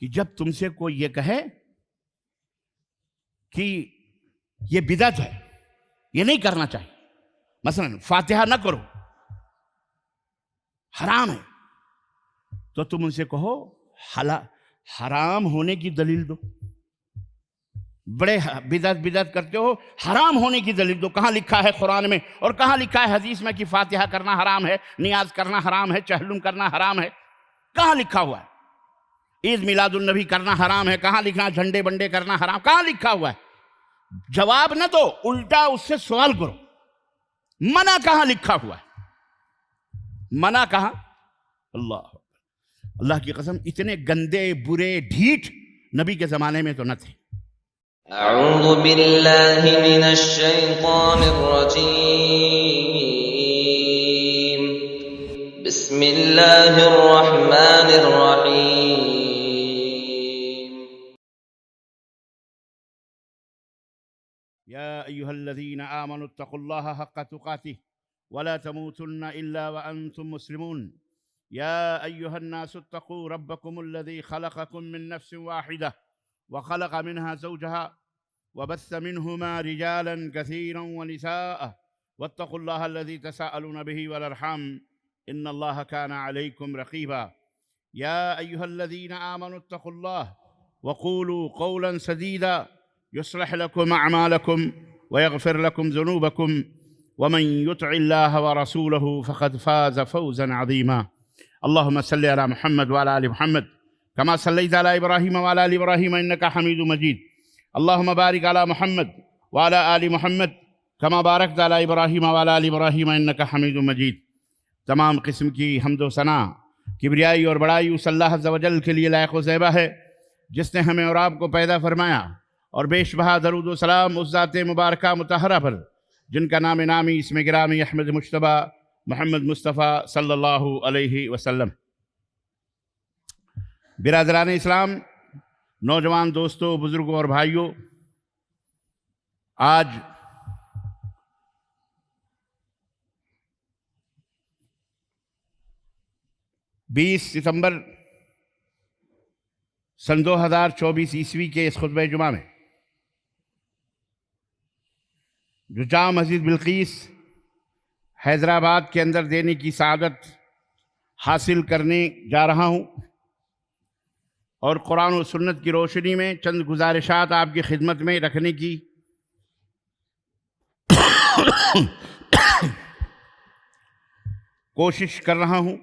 کہ جب تم سے کوئی یہ کہے کہ یہ بدعت ہے، یہ نہیں کرنا چاہیے، مثلا فاتحہ نہ کرو، حرام ہے، تو تم ان سے کہو حرام ہونے کی دلیل دو۔ بڑے بدعت کرتے ہو، حرام ہونے کی دلیل دو۔ کہاں لکھا ہے قرآن میں اور کہاں لکھا ہے حدیث میں کہ فاتحہ کرنا حرام ہے، نیاز کرنا حرام ہے، چہلم کرنا حرام ہے؟ کہاں لکھا ہوا ہے؟ عید میلاد النبی کرنا حرام ہے، کہاں لکھا ہے؟ جھنڈے بنڈے کرنا حرام، کہاں لکھا ہوا ہے؟ جواب نہ دو، الٹا اس سے سوال کرو، منع کہاں لکھا ہوا ہے؟ منع کہاں؟ اللہ کی قسم اتنے گندے برے ڈھیٹ نبی کے زمانے میں تو نہ تھے۔ اعوذ باللہ من الشیطان الرجیم، بسم اللہ الرحمن الرحیم۔ یا ایہا الذین آمنوا اتقوا اللہ حق تقاته ولا تموتن الا وانتم مسلمون۔ یا ایہا الناس اتقوا ربکم الذی خلقکم من نفس واحدہ وخلق منها زوجها وبث منهما رجالا كثيرا ونساء واتقوا الله الذي تساءلون به والأرحام إن الله كان عليكم رقيبا۔ يا أيها الذين آمنوا اتقوا الله وقولوا قولا سديدا يصلح لكم أعمالكم ويغفر لكم ذنوبكم ومن يطع الله ورسوله فقد فاز فوزا عظيما۔ اللهم صل على محمد وعلى آل محمد كما صليت على إبراهيم وعلى آل إبراهيم إنك حميد مجيد۔ اللهم بارك على محمد وعلى آل محمد كما باركت على إبراهيم وعلى آل إبراهيم إنك حميد مجيد۔ تمام قسم کی حمد و ثنا، کبریائی اور بڑائی اس اللہ عز و جل کے لیے لائق و زیبا ہے جس نے ہمیں اور آپ کو پیدا فرمایا، اور بیش بہا درود و سلام اس ذات مبارکہ مطہرہ پر جن کا نام نامی اسم گرامی احمد مجتبیٰ محمد مصطفیٰ صلی اللہ علیہ وسلم۔ برادران اسلام، نوجوان دوستوں، بزرگوں اور بھائیوں، آج 20 ستمبر سن 2024 عیسوی کے اس خطبہ جمعہ میں جو جامع مسجد بلقیس حیدرآباد کے اندر دینے کی سعادت حاصل کرنے جا رہا ہوں، اور قرآن و سنت کی روشنی میں چند گزارشات آپ کی خدمت میں رکھنے کی کوشش کر رہا ہوں۔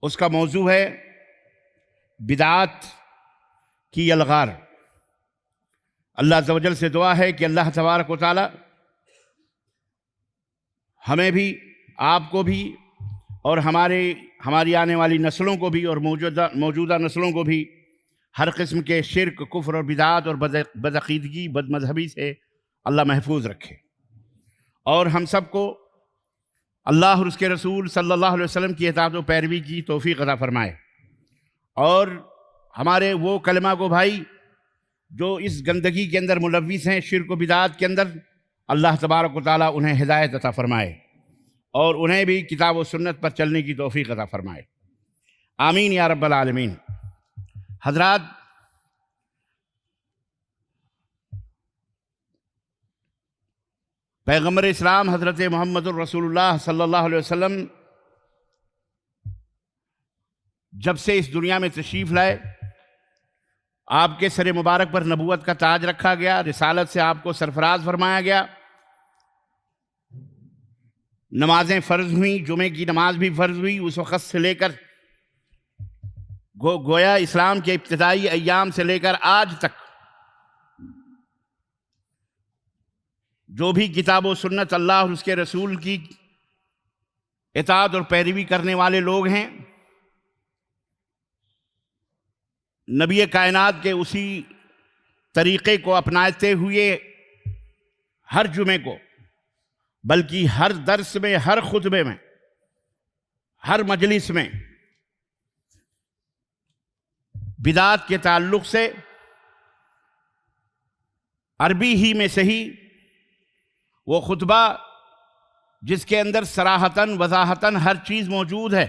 اس کا موضوع ہے بدعات کی یلغار۔ اللہ عز و جل سے دعا ہے کہ اللہ تبارک و تعالی ہمیں بھی، آپ کو بھی، اور ہماری آنے والی نسلوں کو بھی اور موجودہ نسلوں کو بھی ہر قسم کے شرک، کفر اور بدعات اور بدعقیدگی، بد مذہبی سے اللہ محفوظ رکھے، اور ہم سب کو اللہ اور اس کے رسول صلی اللہ علیہ وسلم کی اطاعت و پیروی کی توفیق عطا فرمائے، اور ہمارے وہ کلمہ کو بھائی جو اس گندگی کے اندر ملوث ہیں، شرک و بدعات کے اندر، اللہ تبارک و تعالیٰ انہیں ہدایت عطا فرمائے اور انہیں بھی کتاب و سنت پر چلنے کی توفیق عطا فرمائے، آمین یا رب العالمین۔ حضرات، پیغمبر اسلام حضرت محمد الرسول اللہ صلی اللہ علیہ وسلم جب سے اس دنیا میں تشریف لائے، آپ کے سر مبارک پر نبوت کا تاج رکھا گیا، رسالت سے آپ کو سرفراز فرمایا گیا، نمازیں فرض ہوئیں، جمعے کی نماز بھی فرض ہوئی، اس وقت سے لے کر گویا اسلام کے ابتدائی ایام سے لے کر آج تک جو بھی کتاب و سنت اللہ اور اس کے رسول کی اطاعت اور پیروی کرنے والے لوگ ہیں، نبی کائنات کے اسی طریقے کو اپناتے ہوئے ہر جمعے کو، بلکہ ہر درس میں، ہر خطبے میں، ہر مجلس میں بدعات کے تعلق سے عربی ہی میں صحیح وہ خطبہ جس کے اندر صراحتاً وضاحتاً ہر چیز موجود ہے،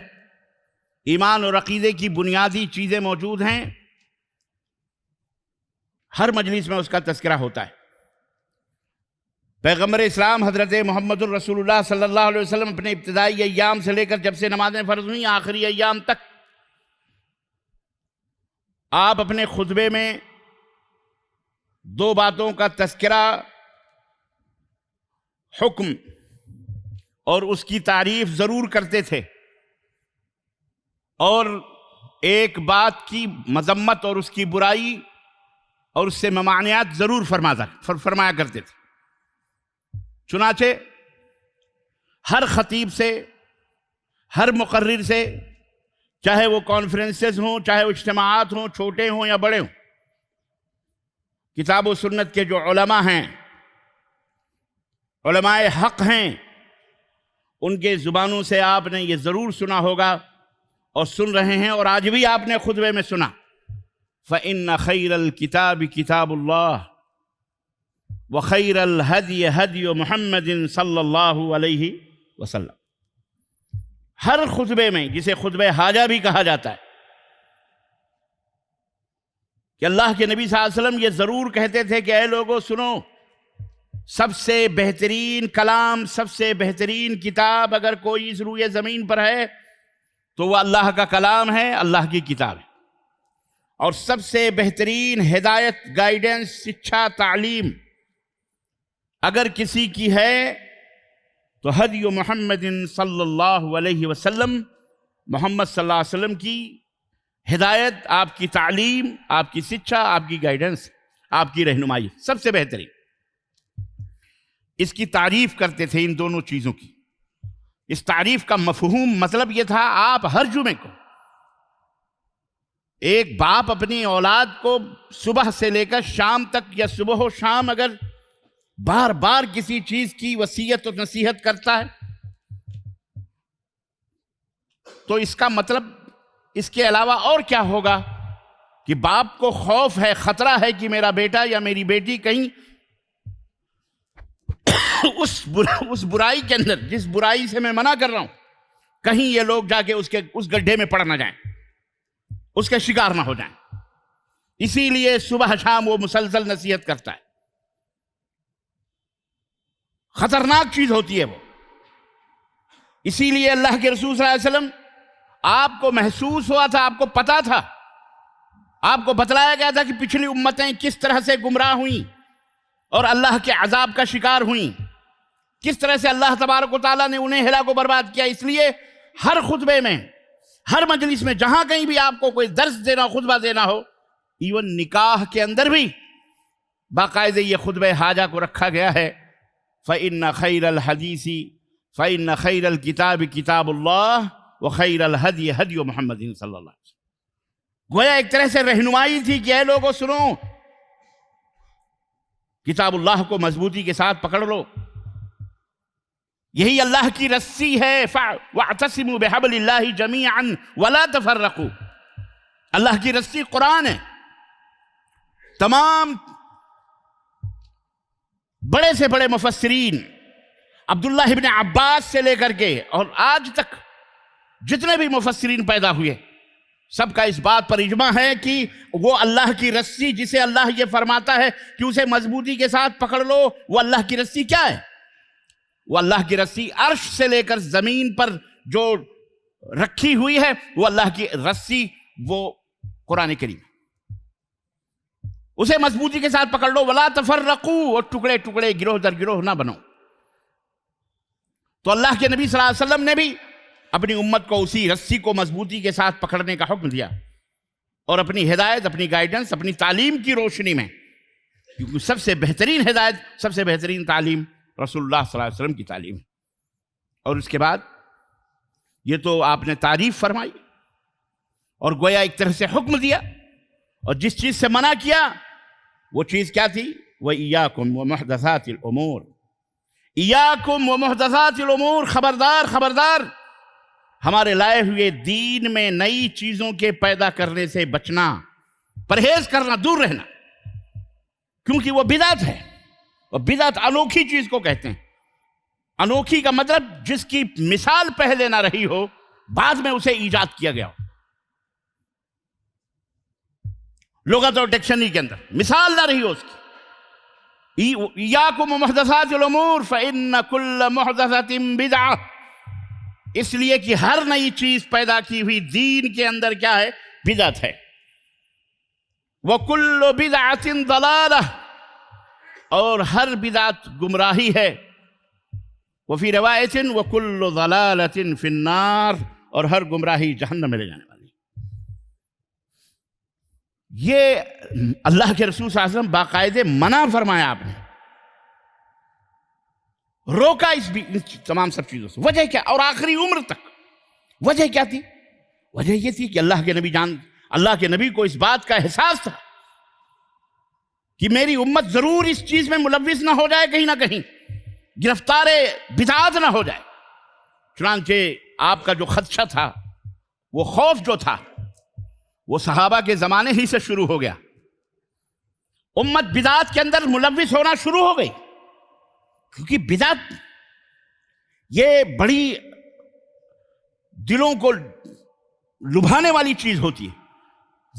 ایمان اور عقیدے کی بنیادی چیزیں موجود ہیں، ہر مجلس میں اس کا تذکرہ ہوتا ہے۔ پیغمبر اسلام حضرت محمد الرسول اللہ صلی اللہ علیہ وسلم اپنے ابتدائی ایام سے لے کر جب سے نمازیں فرض ہوئیں آخری ایام تک، آپ اپنے خطبے میں دو باتوں کا تذکرہ، حکم اور اس کی تعریف ضرور کرتے تھے، اور ایک بات کی مذمت اور اس کی برائی اور اس سے ممانعت ضرور فرمایا کرتے تھے۔ چنانچہ ہر خطیب سے، ہر مقرر سے، چاہے وہ کانفرنسز ہوں، چاہے وہ اجتماعات ہوں، چھوٹے ہوں یا بڑے ہوں، کتاب و سنت کے جو علماء ہیں، علماء حق ہیں، ان کے زبانوں سے آپ نے یہ ضرور سنا ہوگا اور سن رہے ہیں، اور آج بھی آپ نے خطبے میں سنا، فَإِنَّ خَيْرَ الْكِتَابِ كِتَابُ اللَّهِ وَخَيْرَ الْهَدْيِ هَدْيُ مُحَمَّدٍ صلی اللہ علیہ وسلم۔ ہر خطبے میں، جسے خطبہ حاجہ بھی کہا جاتا ہے، کہ اللہ کے نبی صلی اللہ علیہ وسلم یہ ضرور کہتے تھے کہ اے لوگو سنو، سب سے بہترین کلام، سب سے بہترین کتاب اگر کوئی اس روئے زمین پر ہے تو وہ اللہ کا کلام ہے، اللہ کی کتاب ہے، اور سب سے بہترین ہدایت، گائیڈنس، شکشا، تعلیم اگر کسی کی ہے تو ہدی محمد صلی اللہ علیہ وسلم، محمد صلی اللہ علیہ وسلم کی ہدایت، آپ کی تعلیم، آپ کی شکشا، آپ کی گائیڈنس، آپ کی رہنمائی سب سے بہترین۔ اس کی تعریف کرتے تھے، ان دونوں چیزوں کی۔ اس تعریف کا مفہوم، مطلب یہ تھا، آپ ہر جمعے کو، ایک باپ اپنی اولاد کو صبح سے لے کر شام تک، یا صبح و شام اگر بار بار کسی چیز کی وصیت اور نصیحت کرتا ہے تو اس کا مطلب اس کے علاوہ اور کیا ہوگا کہ باپ کو خوف ہے، خطرہ ہے کہ میرا بیٹا یا میری بیٹی کہیں اس برائی کے اندر، جس برائی سے میں منع کر رہا ہوں، کہیں یہ لوگ جا کے اس گڈھے میں پڑ نہ جائیں، اس کے شکار نہ ہو جائیں۔ اسی لیے صبح شام وہ مسلسل نصیحت کرتا ہے۔ خطرناک چیز ہوتی ہے وہ، اسی لیے اللہ کے رسول صلی اللہ علیہ وسلم، آپ کو محسوس ہوا تھا، آپ کو پتا تھا، آپ کو بتلایا گیا تھا کہ پچھلی امتیں کس طرح سے گمراہ ہوئیں اور اللہ کے عذاب کا شکار ہوئیں، کس طرح سے اللہ تبارک و تعالیٰ نے انہیں ہلاک و برباد کیا۔ اس لیے ہر خطبے میں، ہر مجلس میں، جہاں کہیں بھی آپ کو کوئی درس دینا، خطبہ دینا ہو، ایون نکاح کے اندر بھی باقاعدہ یہ خطبہ حاجہ کو رکھا گیا ہے، فَإِنَّ خَيْرَ الْحَدِيثِ فَإِنَّ خَيْرَ الْكِتَابِ كِتَابُ اللَّهِ وَخَيْرَ الْهَدْيِ هَدْيُ مُحَمَّدٍ صلی اللہ علیہ وسلم۔ گویا ایک طرح سے رہنمائی تھی کہ اے لوگو سنو، کتاب اللہ کو مضبوطی کے ساتھ پکڑ لو، یہی اللہ کی رسی ہے، وَاعْتَصِمُوا بِحَبْلِ اللَّهِ جَمِيعًا وَلَا تَفَرَّقُوا۔ اللہ کی رسی قرآن ہے۔ تمام بڑے سے بڑے مفسرین، عبداللہ ابن عباس سے لے کر کے اور آج تک جتنے بھی مفسرین پیدا ہوئے، سب کا اس بات پر اجماع ہے کہ وہ اللہ کی رسی، جسے اللہ یہ فرماتا ہے کہ اسے مضبوطی کے ساتھ پکڑ لو، وہ اللہ کی رسی کیا ہے؟ وہ اللہ کی رسی عرش سے لے کر زمین پر جو رکھی ہوئی ہے، وہ اللہ کی رسی، وہ قرآن کریم، اسے مضبوطی کے ساتھ پکڑ لو، ولا تفرقوا، اور ٹکڑے ٹکڑے، گروہ در گروہ نہ بنو۔ تو اللہ کے نبی صلی اللہ علیہ وسلم نے بھی اپنی امت کو اسی رسی کو مضبوطی کے ساتھ پکڑنے کا حکم دیا، اور اپنی ہدایت، اپنی گائیڈنس، اپنی تعلیم کی روشنی میں، کیونکہ سب سے بہترین ہدایت، سب سے بہترین تعلیم رسول اللہ صلی اللہ علیہ وسلم کی تعلیم ہے۔ اور اس کے بعد یہ تو آپ نے تعریف فرمائی اور گویا ایک طرح سے حکم دیا، اور جس چیز سے منع کیا وہ چیز کیا تھی؟ وَإِيَّاكُمْ وَمُحْدَثَاتِ الْأُمُورِ، إِيَّاكُمْ وَمُحْدَثَاتِ الْأُمُورِ، خبردار خبردار، ہمارے لائے ہوئے دین میں نئی چیزوں کے پیدا کرنے سے بچنا، پرہیز کرنا، دور رہنا، کیونکہ وہ بدعت ہے، اور بدعت انوکھی چیز کو کہتے ہیں۔ انوکھی کا مطلب جس کی مثال پہلے نہ رہی ہو، بعد میں اسے ایجاد کیا گیا ہو. لغت اور ڈکشنری کے اندر مثال نہ رہی ہو اس کی. ایاکم ومحدثات الامور فإن كل محدثۃ بدعہ، اس لیے کہ ہر نئی چیز پیدا کی ہوئی دین کے اندر کیا ہے؟ بدعت ہے. وَكُلُّ بِدْعَةٍ ضَلَالَةٍ، اور ہر بدعت گمراہی ہے. وفی روایت وَكُلُّ ضَلَالَةٍ فِي النَّارِ، اور ہر گمراہی جہنم میں لے جانے والی. یہ اللہ کے رسول صلی اللہ علیہ وسلم باقاعدے منع فرمایا، آپ نے روکا ان تمام سب چیزوں سے. وجہ کیا؟ اور آخری عمر تک وجہ کیا تھی؟ وجہ یہ تھی کہ اللہ کے نبی کو اس بات کا احساس تھا کہ میری امت ضرور اس چیز میں ملوث نہ ہو جائے، کہیں نہ کہیں گرفتار بدعات نہ ہو جائے. چنانچہ آپ کا جو خدشہ تھا، وہ خوف جو تھا، وہ صحابہ کے زمانے ہی سے شروع ہو گیا. امت بدعات کے اندر ملوث ہونا شروع ہو گئی، کیونکہ بدعت یہ بڑی دلوں کو لبھانے والی چیز ہوتی ہے،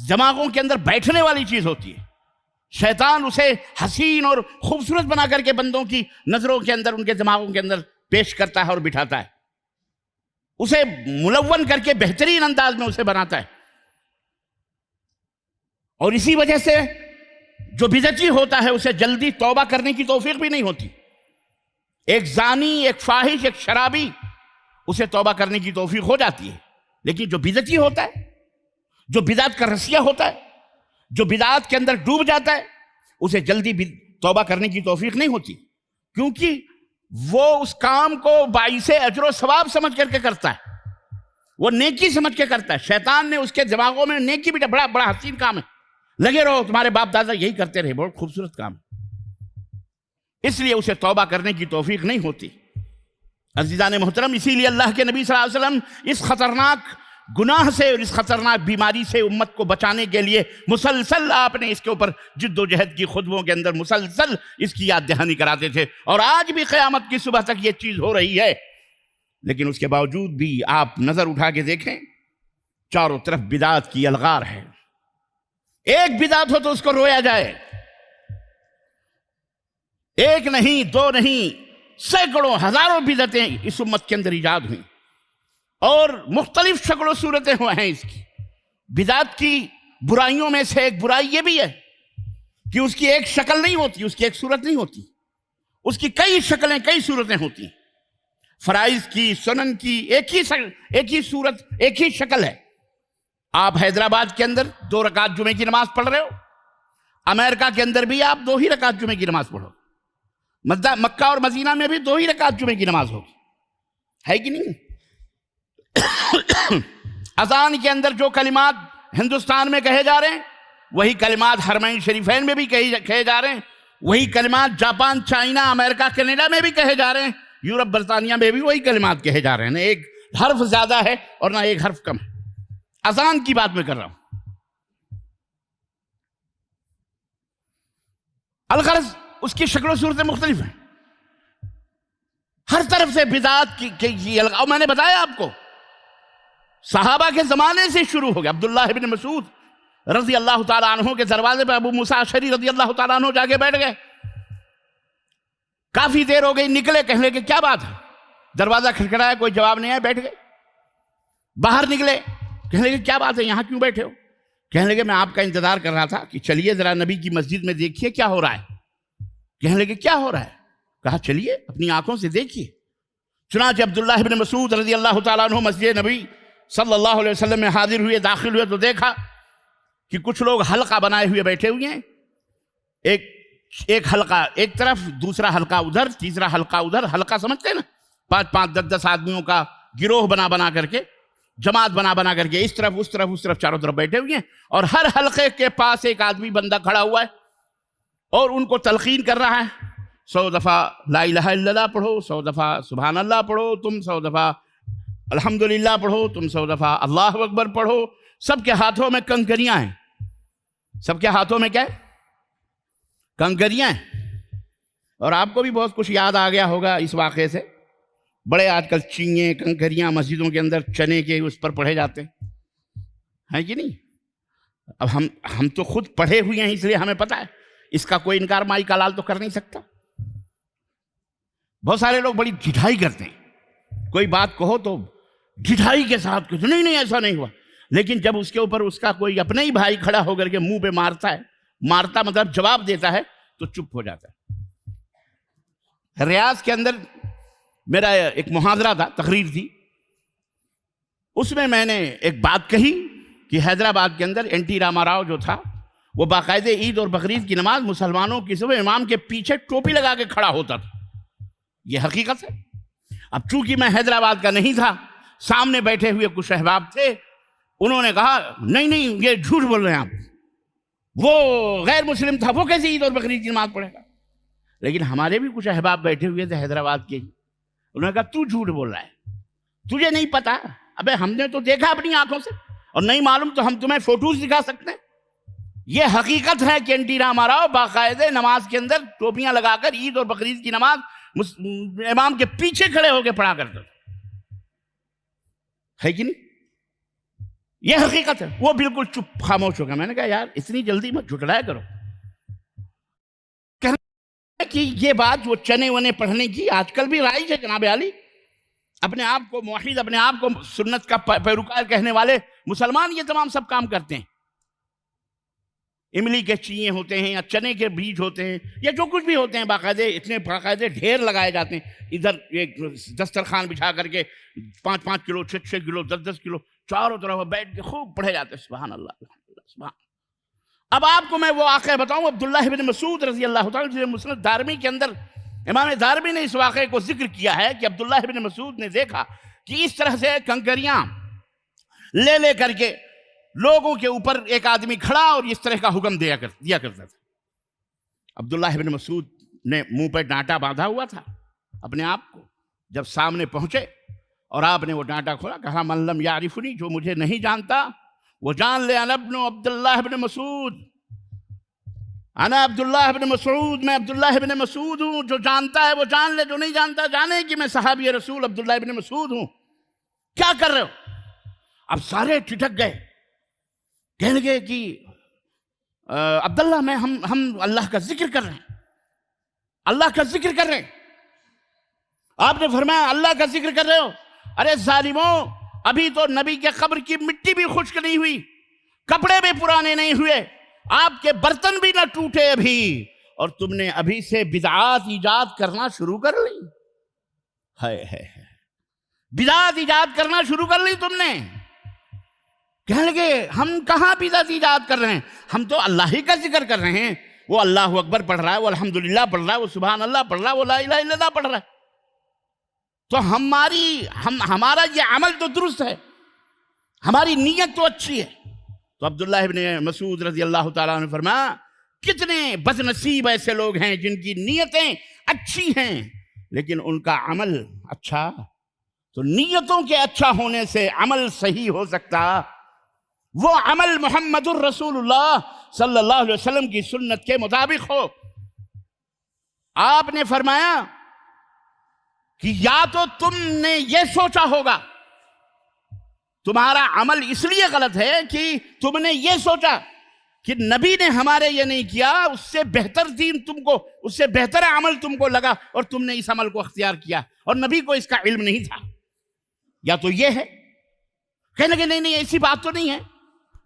دماغوں کے اندر بیٹھنے والی چیز ہوتی ہے. شیطان اسے حسین اور خوبصورت بنا کر کے بندوں کی نظروں کے اندر، ان کے دماغوں کے اندر پیش کرتا ہے اور بٹھاتا ہے، اسے ملون کر کے بہترین انداز میں اسے بناتا ہے. اور اسی وجہ سے جو بدعتی ہوتا ہے اسے جلدی توبہ کرنے کی توفیق بھی نہیں ہوتی. ایک زانی، ایک فاحش، ایک شرابی، اسے توبہ کرنے کی توفیق ہو جاتی ہے. لیکن جو بدعتی ہوتا ہے، جو بدعت کا رسیہ ہوتا ہے، جو بدعات کے اندر ڈوب جاتا ہے، اسے جلدی توبہ کرنے کی توفیق نہیں ہوتی، کیونکہ وہ اس کام کو باعث اجر و ثواب سمجھ کر کے کرتا ہے، وہ نیکی سمجھ کے کرتا ہے. شیطان نے اس کے دماغوں میں نیکی بھی بڑا بڑا حسین کام ہے، لگے رہو، تمہارے باپ دادا یہی کرتے رہے، بہت خوبصورت کام. اس لیے اسے توبہ کرنے کی توفیق نہیں ہوتی. عزیزان محترم، اسی لیے اللہ کے نبی صلی اللہ علیہ وسلم اس خطرناک گناہ سے اور اس خطرناک بیماری سے امت کو بچانے کے لیے مسلسل آپ نے اس کے اوپر جد و جہد کی، خطبوں کے اندر مسلسل اس کی یاد دہانی کراتے تھے. اور آج بھی قیامت کی صبح تک یہ چیز ہو رہی ہے. لیکن اس کے باوجود بھی آپ نظر اٹھا کے دیکھیں، چاروں طرف بدعات کی الغار ہے. ایک بدعت ہو تو اس کو رویا جائے، ایک نہیں، دو نہیں، سینکڑوں ہزاروں بدعتیں اس امت کے اندر ایجاد ہوئیں، اور مختلف شکل و صورتیں ہوئے ہیں. اس کی بدعت کی برائیوں میں سے ایک برائی یہ بھی ہے کہ اس کی ایک شکل نہیں ہوتی، اس کی ایک صورت نہیں ہوتی، اس کی کئی شکلیں، کئی صورتیں ہوتی ہیں. فرائض کی، سنن کی ایک ہی صورت، ایک ہی شکل ہے. آپ حیدرآباد کے اندر 2 رکعت جمعے کی نماز پڑھ رہے ہو، امریکہ کے اندر بھی آپ 2 ہی رکعت جمعے کی نماز پڑھو، مکہ اور مدینہ میں بھی 2 ہی رکعت جمعے کی نماز ہوگی، ہے کہ نہیں؟ اذان کے اندر جو کلمات ہندوستان میں کہے جا رہے ہیں، وہی کلمات حرمین شریفین میں بھی کہے جا رہے ہیں، وہی کلمات جاپان، چائنا، امریکہ، کینیڈا میں بھی کہے جا رہے ہیں، یورپ، برطانیہ میں بھی وہی کلمات کہے جا رہے ہیں. نہ ایک حرف زیادہ ہے اور نہ ایک حرف کم ہے. اذان کی بات میں کر رہا ہوں. الغرض اس کی شکل و صورتیں مختلف ہیں، ہر طرف سے بدعات کی اور میں نے بتایا آپ کو صحابہ کے زمانے سے شروع ہو گیا. عبداللہ بن مسعود رضی اللہ تعالیٰ عنہ کے دروازے پہ ابو موسیٰ اشعری رضی اللہ تعالیٰ عنہ جا کے بیٹھ گئے. کافی دیر ہو گئی، نکلے، کہنے کہ کیا بات ہے؟ دروازہ کھٹکھٹایا، کوئی جواب نہیں آیا، بیٹھ گئے. باہر نکلے، کہنے کہ کیا بات ہے، یہاں کیوں بیٹھے ہو؟ کہنے لگے میں آپ کا انتظار کر رہا تھا کہ چلیے ذرا نبی کی مسجد میں دیکھیے کیا ہو رہا ہے. کہنے لگے کیا ہو رہا ہے؟ کہا چلیے اپنی آنکھوں سے دیکھیے. چنانچہ عبداللہ بن مسعود رضی اللہ تعالیٰ عنہ مسجد نبی صلی اللہ علیہ وسلم میں حاضر ہوئے، داخل ہوئے تو دیکھا کہ کچھ لوگ حلقہ بنائے ہوئے بیٹھے ہوئے ہیں. ایک حلقہ ایک طرف، دوسرا حلقہ ادھر، تیسرا حلقہ ادھر. حلقہ سمجھتے ہیں نا، 5-5 10-10 آدمیوں کا گروہ بنا کر کے، جماعت بنا کر کے اس طرف اس طرف چاروں طرف بیٹھے ہوئے ہیں. اور ہر حلقے کے پاس ایک آدمی بندہ کھڑا ہوا ہے اور ان کو تلقین کر رہا ہے. 100 دفعہ لا الہ الا اللہ پڑھو، 100 دفعہ سبحان اللہ پڑھو، تم 100 دفعہ الحمدللہ پڑھو، تم 100 دفعہ اللہ اکبر پڑھو. سب کے ہاتھوں میں کنکریاں ہیں. سب کے ہاتھوں میں کیا ہے؟ کنکریاں ہیں. اور آپ کو بھی بہت کچھ یاد آ گیا ہوگا اس واقعے سے. بڑے آج کل چینگیں کنکریاں مسجدوں کے اندر چنے کے اس پر پڑھے جاتے ہیں کہ نہیں؟ اب ہم تو خود پڑھے ہوئے ہیں، اس لیے ہمیں پتہ ہے، اس کا کوئی انکار مائی کا لال تو کر نہیں سکتا۔ بہت سارے لوگ بڑی ڈھٹائی کرتے ہیں، کوئی بات کہو تو ڈھٹائی کے ساتھ کہتے نہیں نہیں ایسا نہیں ہوا، لیکن جب اس کے اوپر اس کا کوئی اپنا ہی بھائی کھڑا ہو کر کے منہ پہ مارتا مطلب جواب دیتا ہے تو چپ ہو جاتا ہے۔ ریاض کے اندر میرا ایک محاضرہ تھا، تقریر تھی، اس میں نے ایک بات کہی کہ حیدرآباد کے اندر این ٹی راما راؤ جو تھا وہ باقاعدہ عید اور بقرعید کی نماز مسلمانوں کی صبح امام کے پیچھے ٹوپی لگا کے کھڑا ہوتا تھا۔ یہ حقیقت ہے۔ اب چونکہ میں حیدرآباد کا نہیں تھا، سامنے بیٹھے ہوئے کچھ احباب تھے، انہوں نے کہا نہیں نہیں یہ جھوٹ بول رہے ہیں آپ، وہ غیر مسلم تھا، وہ کیسے عید اور بقرعید کی نماز پڑھے گا؟ لیکن ہمارے بھی کچھ احباب بیٹھے ہوئے تھے حیدرآباد کے، انہوں نے کہا تو جھوٹ بول رہا ہے، تجھے نہیں پتا؟ ابے ہم نے تو دیکھا اپنی آنکھوں سے، اور نہیں معلوم تو ہم تمہیں فوٹوز دکھا سکتے ہیں۔ یہ حقیقت ہے کہ این ٹی راما راؤ باقاعدہ نماز کے اندر ٹوپیاں لگا کر عید اور بقرعید کی نماز امام کے پیچھے کھڑے ہو کے پڑھا کرتے ہے کہ نہیں؟ یہ حقیقت ہے۔ وہ بالکل چپ خاموش ہو گیا۔ میں نے کہا یار اتنی جلدی مت جھٹلایا کرو، کہ یہ بات وہ چنے ونے پڑھنے کی آج کل بھی رائج ہے جناب عالی۔ اپنے آپ کو موحد، اپنے آپ کو سنت کا پیروکار کہنے والے مسلمان یہ تمام سب کام کرتے ہیں۔ املی کے چیئیں ہوتے ہیں یا چنے کے بیج ہوتے ہیں یا جو کچھ بھی ہوتے ہیں، باقاعدہ اتنے باقاعدہ ڈھیر لگائے جاتے ہیں، ادھر ایک دسترخوان بچھا کر کے 5 کلو 6 کلو 10 کلو چاروں طرف بیٹھ کے خوب پڑھے جاتے ہیں۔ سبحان اللہ الحمدللہ سبحان۔ اب آپ کو میں وہ واقعہ بتاؤں، عبداللہ بن مسعود رضی اللہ تعالیٰ، مسند دارمی کے اندر امام دارمی نے اس واقعے کو ذکر کیا ہے کہ عبداللہ بن مسعود نے دیکھا کہ اس طرح سے کنکریاں لے کر کے لوگوں کے اوپر ایک آدمی کھڑا اور اس طرح کا حکم دیا کرتا تھا۔ عبداللہ بن مسعود نے منہ پہ ڈانٹا باندھا ہوا تھا اپنے آپ کو، جب سامنے پہنچے اور آپ نے وہ ڈانٹا کھولا، کہا من لم یعرفنی، جو مجھے نہیں جانتا وہ جان لے، انا ابن عبداللہ بن مسعود، انا عبداللہ بن مسعود، میں عبداللہ بن مسعود ہوں، جو جانتا ہے وہ جان لے، جو نہیں جانتا جانے کہ میں صحابی رسول عبداللہ بن مسعود ہوں۔ کیا کر رہے ہو؟ اب سارے ٹھٹک گئے، کہنے لگے کہ عبداللہ میں ہم اللہ کا ذکر کر رہے ہیں، اللہ کا ذکر کر رہے ہیں۔ آپ نے فرمایا اللہ کا ذکر کر رہے ہو؟ ارے ظالموں، ابھی تو نبی کے قبر کی مٹی بھی خشک نہیں ہوئی، کپڑے بھی پرانے نہیں ہوئے، آپ کے برتن بھی نہ ٹوٹے ابھی، اور تم نے ابھی سے بدعات ایجاد کرنا شروع کر لی۔ ہے بدعات ایجاد کرنا شروع کر لی تم نے۔ کہنے لگے ہم کہاں بدعت ایجاد کر رہے ہیں، ہم تو اللہ ہی کا ذکر کر رہے ہیں، وہ اللہ اکبر پڑھ رہا ہے، وہ الحمدللہ پڑھ رہا ہے، وہ سبحان اللہ پڑھ رہا ہے، وہ لا الہ الا اللہ پڑھ رہا ہے، تو ہمارا یہ عمل تو درست ہے، ہماری نیت تو اچھی ہے۔ تو عبداللہ ابن مسعود رضی اللہ تعالیٰ نے فرمایا کتنے بد نصیب ایسے لوگ ہیں جن کی نیتیں اچھی ہیں لیکن ان کا عمل اچھا، تو نیتوں کے اچھا ہونے سے عمل صحیح ہو سکتا، وہ عمل محمد الرسول اللہ صلی اللہ علیہ وسلم کی سنت کے مطابق ہو۔ آپ نے فرمایا کہ یا تو تم نے یہ سوچا ہوگا، تمہارا عمل اس لیے غلط ہے کہ تم نے یہ سوچا کہ نبی نے ہمارے یہ نہیں کیا، اس سے بہتر دین تم کو، اس سے بہتر عمل تم کو لگا اور تم نے اس عمل کو اختیار کیا، اور نبی کو اس کا علم نہیں تھا۔ یا تو یہ ہے، کہنے کہ نہیں ایسی بات تو نہیں ہے،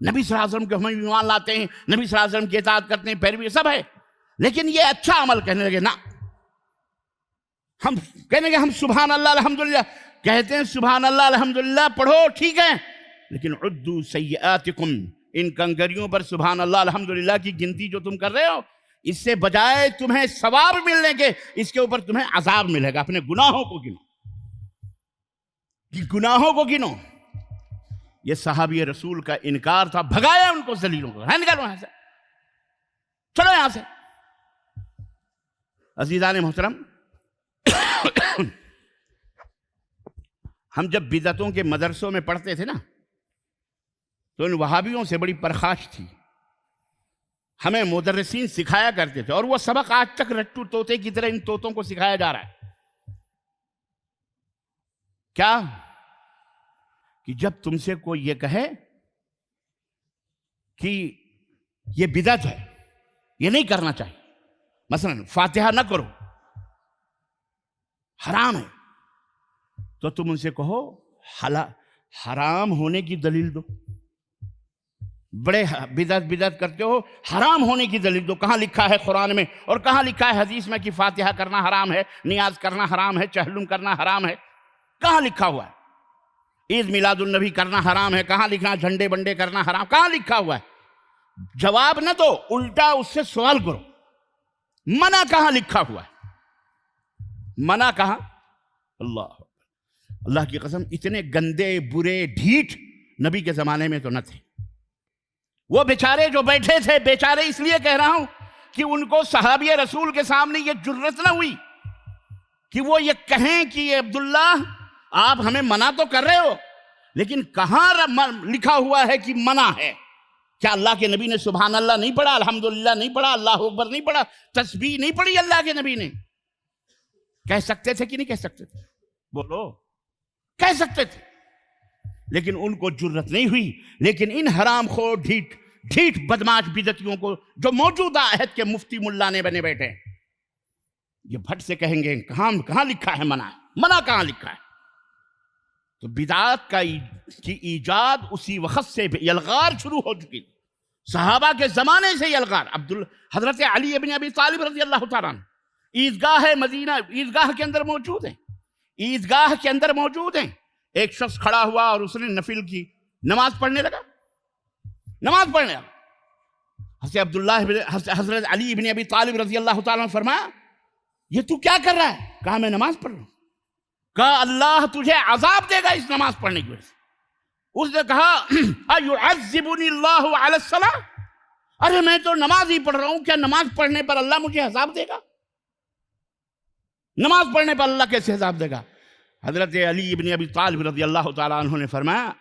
نبی صلی اللہ علیہ وسلم کو ہم ایمان لاتے ہیں، نبی صلی اللہ علیہ وسلم کی اطاعت کرتے ہیں، پیروی سب ہے، لیکن یہ اچھا عمل، کہنے لگے نا، ہم کہنے لگے ہم سبحان اللہ الحمدللہ کہتے ہیں، سبحان اللہ الحمدللہ پڑھو ٹھیک ہے، لیکن عدو سیئاتکم، ان کنکریوں پر سبحان اللہ الحمدللہ کی گنتی جو تم کر رہے ہو، اس سے بجائے تمہیں ثواب ملنے کے اس کے اوپر تمہیں عذاب ملے گا۔ اپنے گناہوں کو گنو، گناہوں کو گنو۔ یہ صحابی رسول کا انکار تھا، بھگایا ان کو ذلیلوں کو، نکالو یہاں سے، چلو یہاں سے۔ عزیزان محترم، ہم جب بدعتوں کے مدرسوں میں پڑھتے تھے نا تو ان وہابیوں سے بڑی پرخاش تھی، ہمیں مدرسین سکھایا کرتے تھے، اور وہ سبق آج تک رٹو طوطے کی طرح ان طوطوں کو سکھایا جا رہا ہے۔ کیا کہ جب تم سے کوئی یہ کہے کہ یہ بدعت ہے، یہ نہیں کرنا چاہیے، مثلا فاتحہ نہ کرو، حرام ہے، تو تم ان سے کہو حرام ہونے کی دلیل دو۔ بڑے بدعت کرتے ہو، حرام ہونے کی دلیل دو۔ کہاں لکھا ہے قرآن میں اور کہاں لکھا ہے حدیث میں کہ فاتحہ کرنا حرام ہے، نیاز کرنا حرام ہے، چہلم کرنا حرام ہے؟ کہاں لکھا ہوا ہے؟ عید میلاد النبی کرنا حرام ہے، کہاں لکھا ہے؟ جھنڈے بنڈے کرنا حرام، کہاں لکھا ہوا ہے؟ جواب نہ دو، الٹا اس سے سوال کرو، منع کہاں لکھا ہوا ہے؟ منع کہاں؟ اللہ کی قسم اتنے گندے برے ڈھیٹ نبی کے زمانے میں تو نہ تھے۔ وہ بیچارے جو بیٹھے تھے، بیچارے اس لیے کہہ رہا ہوں کہ ان کو صحابی رسول کے سامنے یہ جرت نہ ہوئی کہ وہ یہ کہیں کہ عبداللہ آپ ہمیں منع تو کر رہے ہو، لیکن کہاں لکھا ہوا ہے کہ منع ہے؟ کیا اللہ کے نبی نے سبحان اللہ نہیں پڑھا، الحمدللہ نہیں پڑھا، اللہ اکبر نہیں پڑھا، تسبیح نہیں پڑھی اللہ کے نبی نے؟ کہہ سکتے تھے کہ نہیں کہہ سکتے تھے؟ بولو، کہہ سکتے تھے، لیکن ان کو جرت نہیں ہوئی۔ لیکن ان حرام خور ڈھیٹ بدماش بدعتیوں کو جو موجودہ عہد کے مفتی ملا نے بنے بیٹھے ہیں، یہ بھٹ سے کہیں گے کہاں لکھا ہے منع کہاں لکھا ہے؟ تو بدعات کی ایجاد اسی وقت سے یلغار شروع ہو چکی تھی، صحابہ کے زمانے سے یلغار۔ حضرت علی ابن ابی طالب رضی اللہ تعالیٰ عنہ عیدگاہ مدینہ، عیدگاہ کے اندر موجود ہیں، ایک شخص کھڑا ہوا اور اس نے نفل کی نماز پڑھنے لگا۔ حضرت علی ابن ابی طالب رضی اللہ تعالیٰ عنہ فرمایا یہ تو کیا کر رہا ہے؟ کہا میں نماز پڑھ رہا ہوں۔ کہا اللہ تجھے عذاب دے گا اس نماز پڑھنے کی وجہ سے۔ اس نے کہا اَيُعَذِّبُنِي اللَّهُ عَلَى الصَّلَاةِ، ارے میں تو نماز ہی پڑھ رہا ہوں، کیا نماز پڑھنے پر اللہ مجھے عذاب دے گا؟ نماز پڑھنے پر اللہ کیسے عذاب دے گا؟ حضرت علی ابن ابی طالب رضی اللہ تعالیٰ عنہ نے فرمایا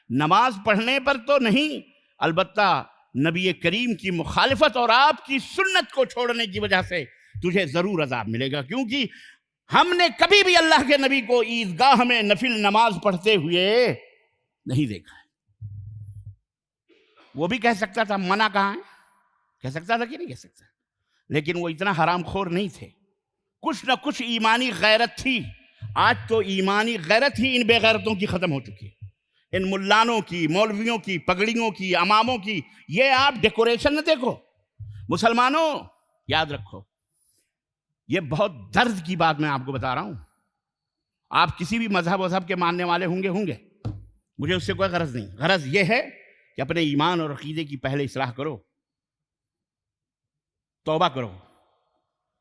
نماز پڑھنے پر تو نہیں، البتہ نبی کریم کی مخالفت اور آپ کی سنت کو چھوڑنے کی وجہ سے تجھے ضرور عذاب ملے گا، کیونکہ ہم نے کبھی بھی اللہ کے نبی کو عیدگاہ میں نفل نماز پڑھتے ہوئے نہیں دیکھا ہے۔ وہ بھی کہہ سکتا تھا منع کہاں ہے، کہہ سکتا تھا کہ نہیں کہہ سکتا، لیکن وہ اتنا حرام خور نہیں تھے، کچھ نہ کچھ ایمانی غیرت تھی۔ آج تو ایمانی غیرت ہی ان بے غیرتوں کی ختم ہو چکی ہے، ان ملانوں کی، مولویوں کی، پگڑیوں کی، اماموں کی۔ یہ آپ ڈیکوریشن نہ دیکھو، مسلمانوں یاد رکھو، یہ بہت درد کی بات میں آپ کو بتا رہا ہوں۔ آپ کسی بھی مذہب کے ماننے والے ہوں گے، مجھے اس سے کوئی غرض نہیں، غرض یہ ہے کہ اپنے ایمان اور عقیدے کی پہلے اصلاح کرو، توبہ کرو۔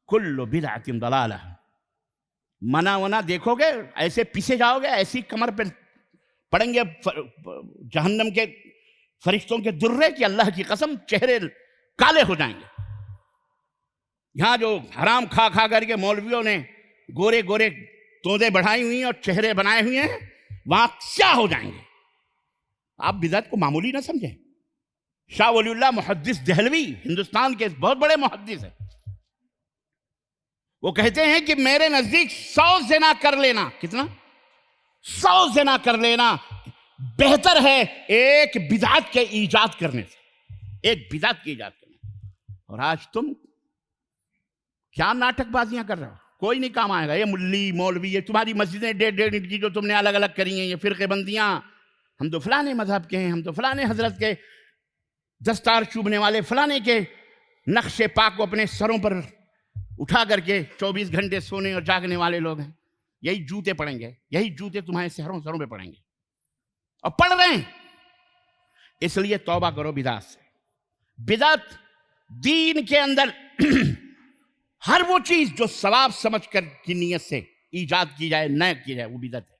کل بدعۃ ضلالہ، منع دیکھو گے ایسے پیچھے جاؤ گے، ایسی کمر پہ پڑیں گے جہنم کے فرشتوں کے درے کہ اللہ کی قسم چہرے کالے ہو جائیں گے۔ یہاں جو حرام کھا کر کے مولویوں نے گورے توندے بڑھائی ہوئی ہیں اور چہرے بنائے ہوئے ہیں، وہاں سیاہ ہو جائیں گے۔ آپ بدعت کو معمولی نہ سمجھیں۔ شاہ ولی اللہ محدث دہلوی ہندوستان کے بہت بڑے محدث ہیں، وہ کہتے ہیں کہ میرے نزدیک 100 زنا کر لینا، کتنا؟ 100 زنا کر لینا بہتر ہے ایک بدعت کے ایجاد کرنے سے، ایک بدعت کی ایجاد کرنے۔ اور آج تم کیا ناٹک بازیاں کر رہے ہو؟ کوئی نہیں کام آئے گا۔ یہ ملی مولوی، یہ تمہاری مسجدیں 1.5 اینٹ کی جو تم نے الگ الگ کری ہیں، یہ فرقے بندیاں، ہم تو فلانے مذہب کے ہیں، ہم تو فلانے حضرت کے دستار چوبنے والے، فلانے کے نقش پاک کو اپنے سروں پر اٹھا کر کے 24 گھنٹے سونے اور جاگنے والے لوگ ہیں۔ یہی جوتے پڑیں گے، یہی جوتے تمہارے سروں پہ پڑیں گے، اور پڑھ رہے ہیں۔ اس لیے توبہ کرو بدعت سے۔ بدعت دین کے اندر ہر وہ چیز جو ثواب سمجھ کر کی نیت سے ایجاد کی جائے، نہ کی جائے، وہ بدعت ہے۔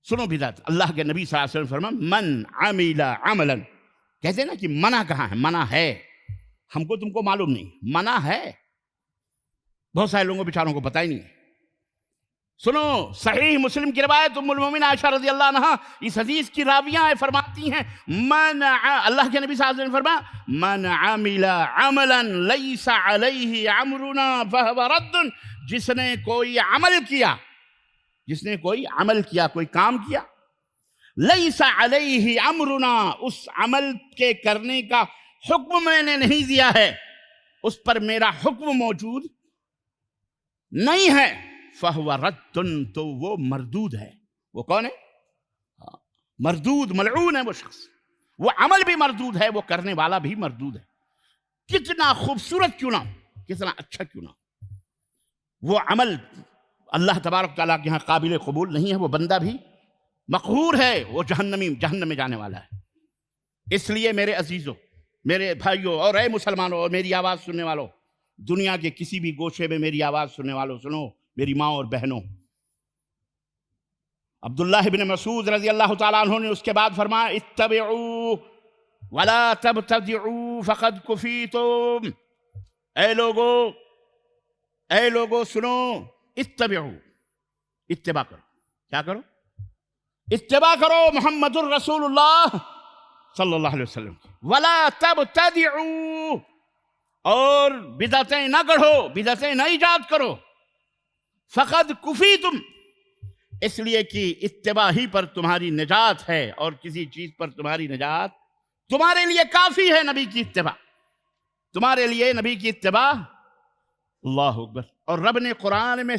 سنو بدعت، اللہ کے نبی صلی اللہ علیہ وسلم فرمایا من عمل عملا، کہتے ہیں نا کہ منع کہاں ہے؟ منع ہے، ہم کو تم کو معلوم نہیں، منع ہے، بہت سارے لوگوں بیچاروں کو پتہ ہی نہیں ہے۔ سنو صحیح مسلم کی روایت، ام المومنین عائشہ رضی اللہ عنہا اس حدیث کی راویہ فرماتی ہیں اللہ کے نبی صلی اللہ علیہ وسلم فرمایا من عمل عملا لیس علیہ امرنا فہو رد، جس نے کوئی عمل کیا جس نے کوئی عمل کیا، کوئی کام کیا، لیس علیہ امرنا، اس عمل کے کرنے کا حکم میں نے نہیں دیا ہے، اس پر میرا حکم موجود نہیں ہے، فہو رد، تو وہ مردود ہے۔ وہ کون ہے؟ مردود، ملعون ہے وہ شخص، وہ عمل بھی مردود ہے، وہ کرنے والا بھی مردود ہے، کتنا خوبصورت کیوں نہ ہو، کتنا اچھا کیوں نہ ہو، وہ عمل اللہ تبارک تعالیٰ کے یہاں قابل قبول نہیں ہے، وہ بندہ بھی مقہور ہے، وہ جہنم میں جانے والا ہے۔ اس لیے میرے عزیزوں، میرے بھائیوں، اور اے مسلمانوں، اور میری آواز سننے والوں، دنیا کے کسی بھی گوشے میں میری آواز سننے والوں، سنو میری ماں اور بہنوں، عبداللہ بن مسعود رضی اللہ تعالیٰ عنہ نے اس کے بعد فرمایا، اتبعوا ولا تبتدعوا فقد کفیتم، اے لوگو سنو، اتبعوا، اتباع کرو، کیا کرو؟ اتباع کرو محمد الرسول اللہ صلی اللہ علیہ وسلم، ولا تبتدعوا، اور بدعتیں نہ گڑھو، بدعتیں نہ ایجاد کرو، فقد کفیتم، اس لیے کہ اتباع ہی پر تمہاری نجات ہے، اور کسی چیز پر تمہاری نجات تمہارے لیے کافی ہے، نبی کی اتباع، تمہارے لیے نبی کی اتباع۔ اللہ اکبر۔ اور رب نے قرآن میں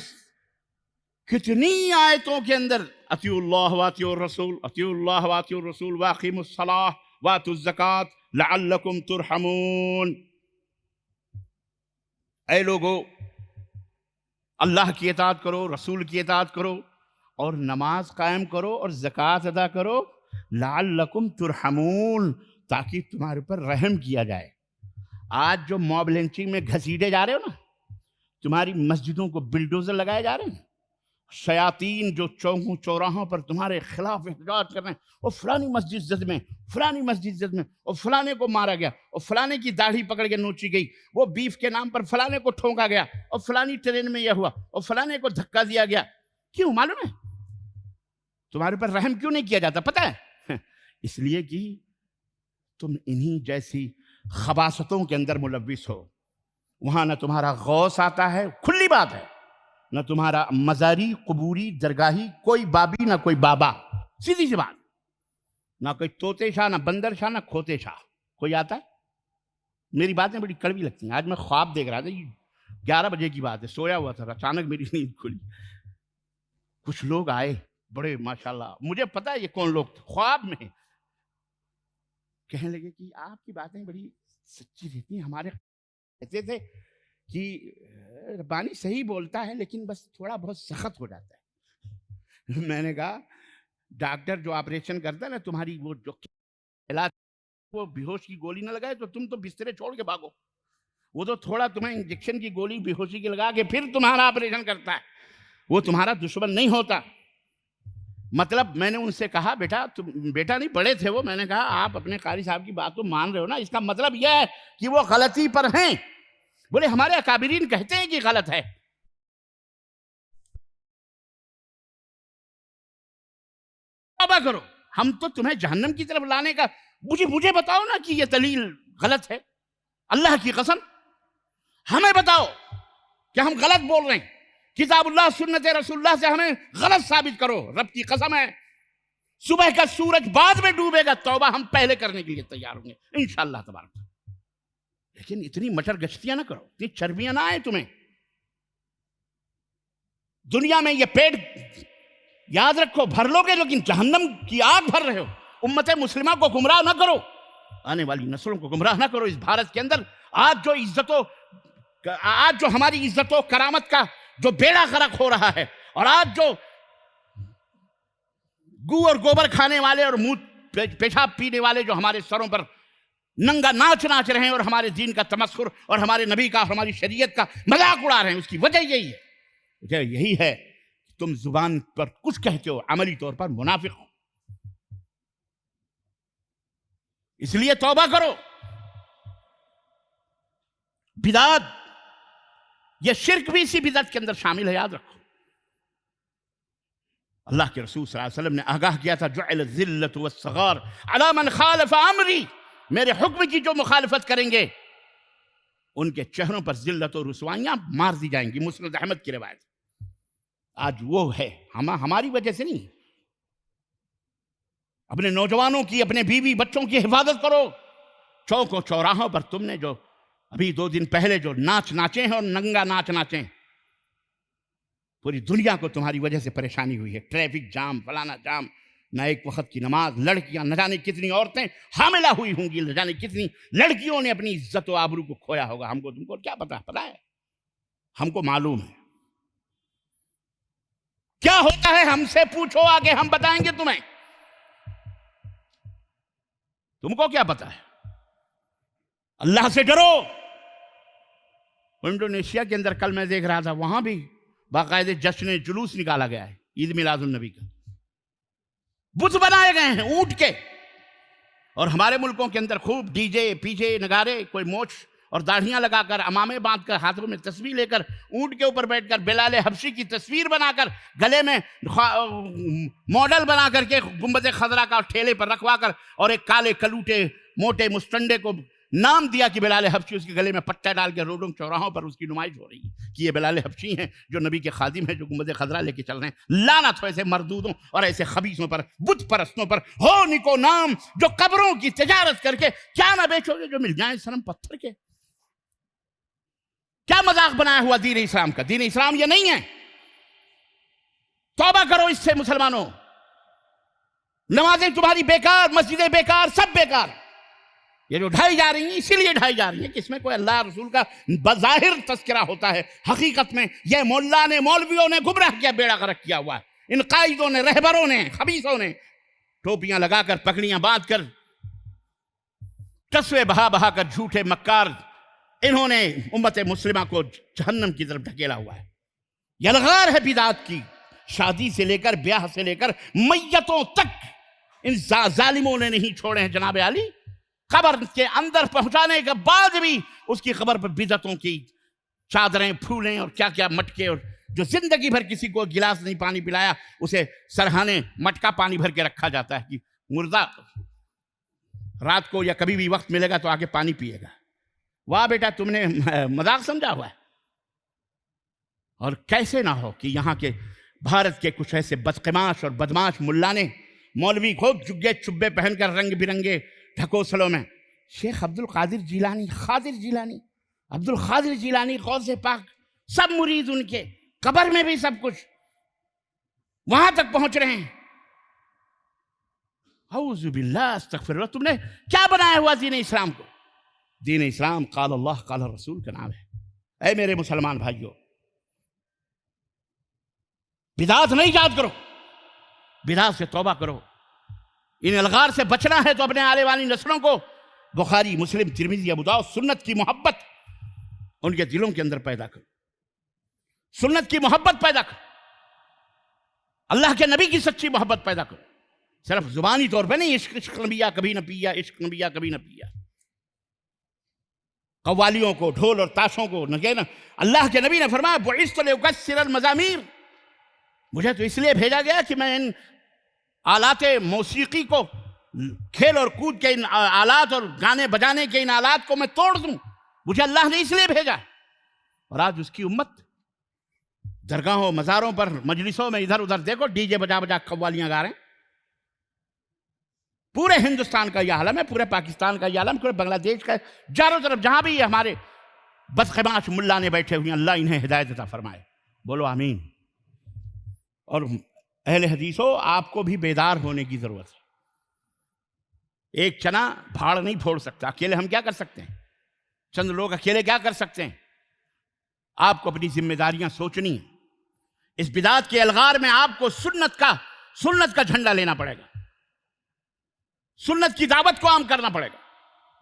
کتنی آیتوں کے اندر اطیعوا اللہ واطیعوا الرسول، اطیعوا اللہ واطیعوا الرسول واقیموا الصلاۃ وآتوا الزکاۃ لعلکم ترحمون، اے لوگو اللہ کی اطاعت کرو، رسول کی اطاعت کرو، اور نماز قائم کرو اور زکوٰۃ ادا کرو، لعلکم ترحمون، تاکہ تمہارے پر رحم کیا جائے۔ آج جو موب لنچنگ میں گھسیٹے جا رہے ہو نا، تمہاری مسجدوں کو بلڈوزر لگائے جا رہے ہیں، شیاطین جو چوکوں چوراہوں پر تمہارے خلاف احتجاج کر رہے ہیں، اور فلانی مسجد زد میں، فلانی مسجد زد میں، اور فلانے کو مارا گیا، اور فلانے کی داڑھی پکڑ کے نوچی گئی، وہ بیف کے نام پر فلانے کو ٹھونکا گیا، اور فلانی ٹرین میں یہ ہوا، اور فلانے کو دھکا دیا گیا۔ کیوں معلوم ہے؟ تمہارے پر رحم کیوں نہیں کیا جاتا پتہ ہے؟ اس لیے کہ تم انہی جیسی خباثتوں کے اندر ملوث ہو، وہاں نہ تمہارا غوث آتا ہے، کھلی بات ہے، نہ تمہارا مزاری، قبوری، درگاہی، کوئی بابی نہ کوئی بابا، سیدھی سی بات، نہ کوئی طوطے شاہ، نہ بندر شاہ، نہ کھوتے شاہ کوئی آتا ہے۔ میری باتیں بڑی کڑوی لگتی ہیں۔ آج میں خواب دیکھ رہا تھا، 11 بجے کی بات ہے، سویا ہوا تھا، اچانک میری نیند کھلی، کچھ لوگ آئے بڑے ماشاءاللہ، مجھے پتا ہے یہ کون لوگ تھے، خواب میں کہنے لگے کہ آپ کی باتیں بڑی سچی رہتی ہیں، ہمارے کہتے تھے کہ ربانی صحیح بولتا ہے لیکن بس تھوڑا بہت سخت ہو جاتا ہے۔ میں نے کہا ڈاکٹر جو آپریشن کرتا ہے نا، تمہاری وہ جو علاج، وہ بے ہوش کی گولی نہ لگائے تو تم تو بسترے چھوڑ کے بھاگو، وہ تو تھوڑا تمہیں انجیکشن کی گولی بے ہوشی کی لگا کے پھر تمہارا آپریشن کرتا ہے، وہ تمہارا دشمن نہیں ہوتا۔ مطلب میں نے ان سے کہا بیٹا نہیں، بڑے تھے وہ، میں نے کہا آپ اپنے قاری صاحب کی بات تو مان رہے ہو نا، اس کا مطلب یہ ہے کہ وہ غلطی پر ہیں۔ بولے ہمارے اکابرین کہتے ہیں کہ غلط ہے۔ توبہ کرو، ہم تو تمہیں جہنم کی طرف لانے کا، مجھے بتاؤ نا کہ یہ دلیل غلط ہے، اللہ کی قسم ہمیں بتاؤ کہ ہم غلط بول رہے ہیں، کتاب اللہ سنت رسول اللہ سے ہمیں غلط ثابت کرو، رب کی قسم ہے صبح کا سورج بعد میں ڈوبے گا، توبہ ہم پہلے کرنے کے لیے تیار ہوں گے انشاءاللہ تبارک۔ لیکن اتنی مٹر گشتیاں نہ کرو، اتنی چربیاں نہ آئیں تمہیں۔ دنیا میں یہ پیٹ یاد رکھو بھر لو گے، لیکن جہنم کی آگ بھر رہے ہو۔ امت مسلمہ کو گمراہ نہ کرو، آنے والی نسلوں کو گمراہ نہ کرو۔ اس بھارت کے اندر آج جو ہماری عزت و کرامت کا جو بیڑا غرق ہو رہا ہے، اور آج جو گو اور گوبر کھانے والے اور منہ پیشاب پینے والے جو ہمارے سروں پر ننگا ناچ رہے ہیں، اور ہمارے دین کا تمسخر اور ہمارے نبی کا اور ہماری شریعت کا مذاق اڑا رہے ہیں، اس کی وجہ یہی ہے، وجہ یہی ہے کہ تم زبان پر کچھ کہتے ہو، عملی طور پر منافق ہو۔ اس لیے توبہ کرو۔ بدعت، یہ شرک بھی اسی بدعت کے اندر شامل ہے، یاد رکھو۔ اللہ کے رسول صلی اللہ علیہ وسلم نے آگاہ کیا تھا، جعل الذلۃ والصغار علی من خالف امری، میرے حکم کی جو مخالفت کریں گے ان کے چہروں پر ذلت و رسوائیاں مار دی جائیں گی، مسند احمد کی روایت۔ آج وہ ہے، ہماری وجہ سے نہیں. اپنے نوجوانوں کی، اپنے بیوی بچوں کی حفاظت کرو. چوکوں چوراہوں پر تم نے جو ابھی 2 دن پہلے جو ناچ ناچے ہیں اور ننگا ناچ ناچے ہیں، پوری دنیا کو تمہاری وجہ سے پریشانی ہوئی ہے. ٹریفک جام، فلانا جام، نہ ایک وقت کی نماز. لڑکیاں نہ جانے کتنی عورتیں حاملہ ہوئی ہوں گی، نہ جانے کتنی لڑکیوں نے اپنی عزت و آبرو کو کھویا ہوگا. ہم کو تم کو کیا پتا ہے؟ ہم کو معلوم ہے کیا ہوتا ہے. ہم سے پوچھو آگے، ہم بتائیں گے تمہیں. تم کو کیا پتا ہے؟ اللہ سے ڈرو. انڈونیشیا کے اندر کل میں دیکھ رہا تھا، وہاں بھی باقاعدہ جشن جلوس نکالا گیا ہے عید میلاد النبی کا. بت بنائے گئے ہیں اونٹ کے. اور ہمارے ملکوں کے اندر خوب ڈی جے پی جے نگارے، کوئی موچ اور داڑھیاں لگا کر، امامے باندھ کر، ہاتھوں میں تسبیح لے کر، اونٹ کے اوپر بیٹھ کر بلال حبشی کی تصویر بنا کر، گلے میں ماڈل بنا کر کے گنبد خضرا کا ٹھیلے پر رکھوا کر، اور ایک کالے کلوٹے موٹے مستنڈے کو نام دیا کہ بلال حبشی، اس کے گلے میں پٹا ڈال کے روڈوں چوراہوں پر اس کی نمائش ہو رہی ہے کہ یہ بلال حبشی ہیں جو نبی کے خادم ہیں، جو گنبد خضرا لے کے چل رہے ہیں. لعنت ہو ایسے مردودوں اور ایسے خبیثوں پر، بت پرستوں پر. ہو نکو نام جو قبروں کی تجارت کر کے کیا نہ بیچو گے جو مل جائیں صنم پتھر کے. کیا مذاق بنایا ہوا دین اسلام کا؟ دین اسلام یہ نہیں ہے. توبہ کرو اس سے مسلمانوں. نمازیں تمہاری بیکار، مسجدیں بیکار، سب بیکار. یہ جو ڈھائی جا رہی ہیں اسی لیے ڈھائی جا رہی ہیں کہ اس میں کوئی اللہ رسول کا بظاہر تذکرہ ہوتا ہے. حقیقت میں یہ مولا نے، مولویوں نے گمراہ کیا، بیڑا غرق کیا ہوا ہے. ان قائدوں نے، رہبروں نے، خبیثوں نے ٹوپیاں لگا کر، پگڑیاں باندھ کر، قصوے بہا بہا کر، جھوٹے مکار، انہوں نے امت مسلمہ کو جہنم کی طرف ڈھکیلا ہوا ہے. یہ الغار ہے بدعات کی. شادی سے لے کر، بیاہ سے لے کر، میتوں تک ان ظالموں نے نہیں چھوڑے ہیں جناب علی. قبر کے اندر پہنچانے کے بعد بھی اس کی قبر پر بدعتوں کی چادریں، پھولیں اور کیا کیا مٹکے. اور جو زندگی بھر کسی کو گلاس نہیں پانی پلایا، اسے سرہانے مٹکا پانی بھر کے رکھا جاتا ہے کہ مردہ رات کو یا کبھی بھی وقت ملے گا تو آگے پانی پیے گا. واہ بیٹا، تم نے مذاق سمجھا ہوا ہے. اور کیسے نہ ہو کہ یہاں کے بھارت کے کچھ ایسے بدقماش اور بدماش ملانے، مولوی خوب جگے چبے پہن کر رنگ برنگے ڈھکوسلوں میں، شیخ عبد القادر جیلانی، خادر جیلانی، عبد القادر جیلانی، غوث پاک، سب مرید ان کے، قبر میں بھی سب کچھ، وہاں تک پہنچ رہے ہیں. اعوذ باللہ، استغفر اللہ. تم نے کیا بنایا ہوا دین اسلام کو؟ دین اسلام قال اللہ قال رسول کا نام ہے. اے میرے مسلمان بھائیوں، بدعات نہیں ایجاد کرو، بدعات سے توبہ کرو. ان الغار سے بچنا ہے تو اپنے آنے والی نسلوں کو بخاری، مسلم، ترمذی، ابو داؤد، سنت کی محبت ان کے دلوں کے اندر پیدا کرو. سنت کی محبت پیدا کرو، اللہ کے نبی کی سچی محبت پیدا کرو. صرف زبانی طور پہ نہیں، عشق عشق نبیہ کبھی نہ پیا، عشق نبیہ کبھی نہ پیا. قوالیوں کو، ڈھول اور تاشوں کو نہ کہنا. اللہ کے نبی نے فرمایا بعثت لأکسر المزامیر، مجھے تو اس لیے بھیجا گیا کہ میں ان آلات موسیقی کو، کھیل اور کود کے ان آلات اور گانے بجانے کے ان آلات کو میں توڑ دوں. مجھے اللہ نے اس لیے بھیجا. اور آج اس کی امت درگاہوں، مزاروں پر، مجلسوں میں ادھر ادھر دیکھو ڈی جے بجا بجا قوالیاں گا رہے ہیں. پورے ہندوستان کا یہ عالم ہے، پورے پاکستان کا یہ عالم، پورے بنگلہ دیش کا، چاروں طرف جہاں بھی ہمارے بدقماش ملا نے بیٹھے ہوئے ہیں، اللہ انہیں ہدایت عطا فرمائے. بولو آمین. اور اہل حدیثوں، آپ کو بھی بیدار ہونے کی ضرورت ہے. ایک چنا پھاڑ نہیں پھوڑ سکتا. اکیلے ہم کیا کر سکتے ہیں؟ چند لوگ اکیلے کیا کر سکتے ہیں؟ آپ کو اپنی ذمہ داریاں سوچنی ہیں. اس بدعات کے الغار میں آپ کو سنت کا جھنڈا لینا پڑے گا. سنت کی دعوت کو عام کرنا پڑے گا.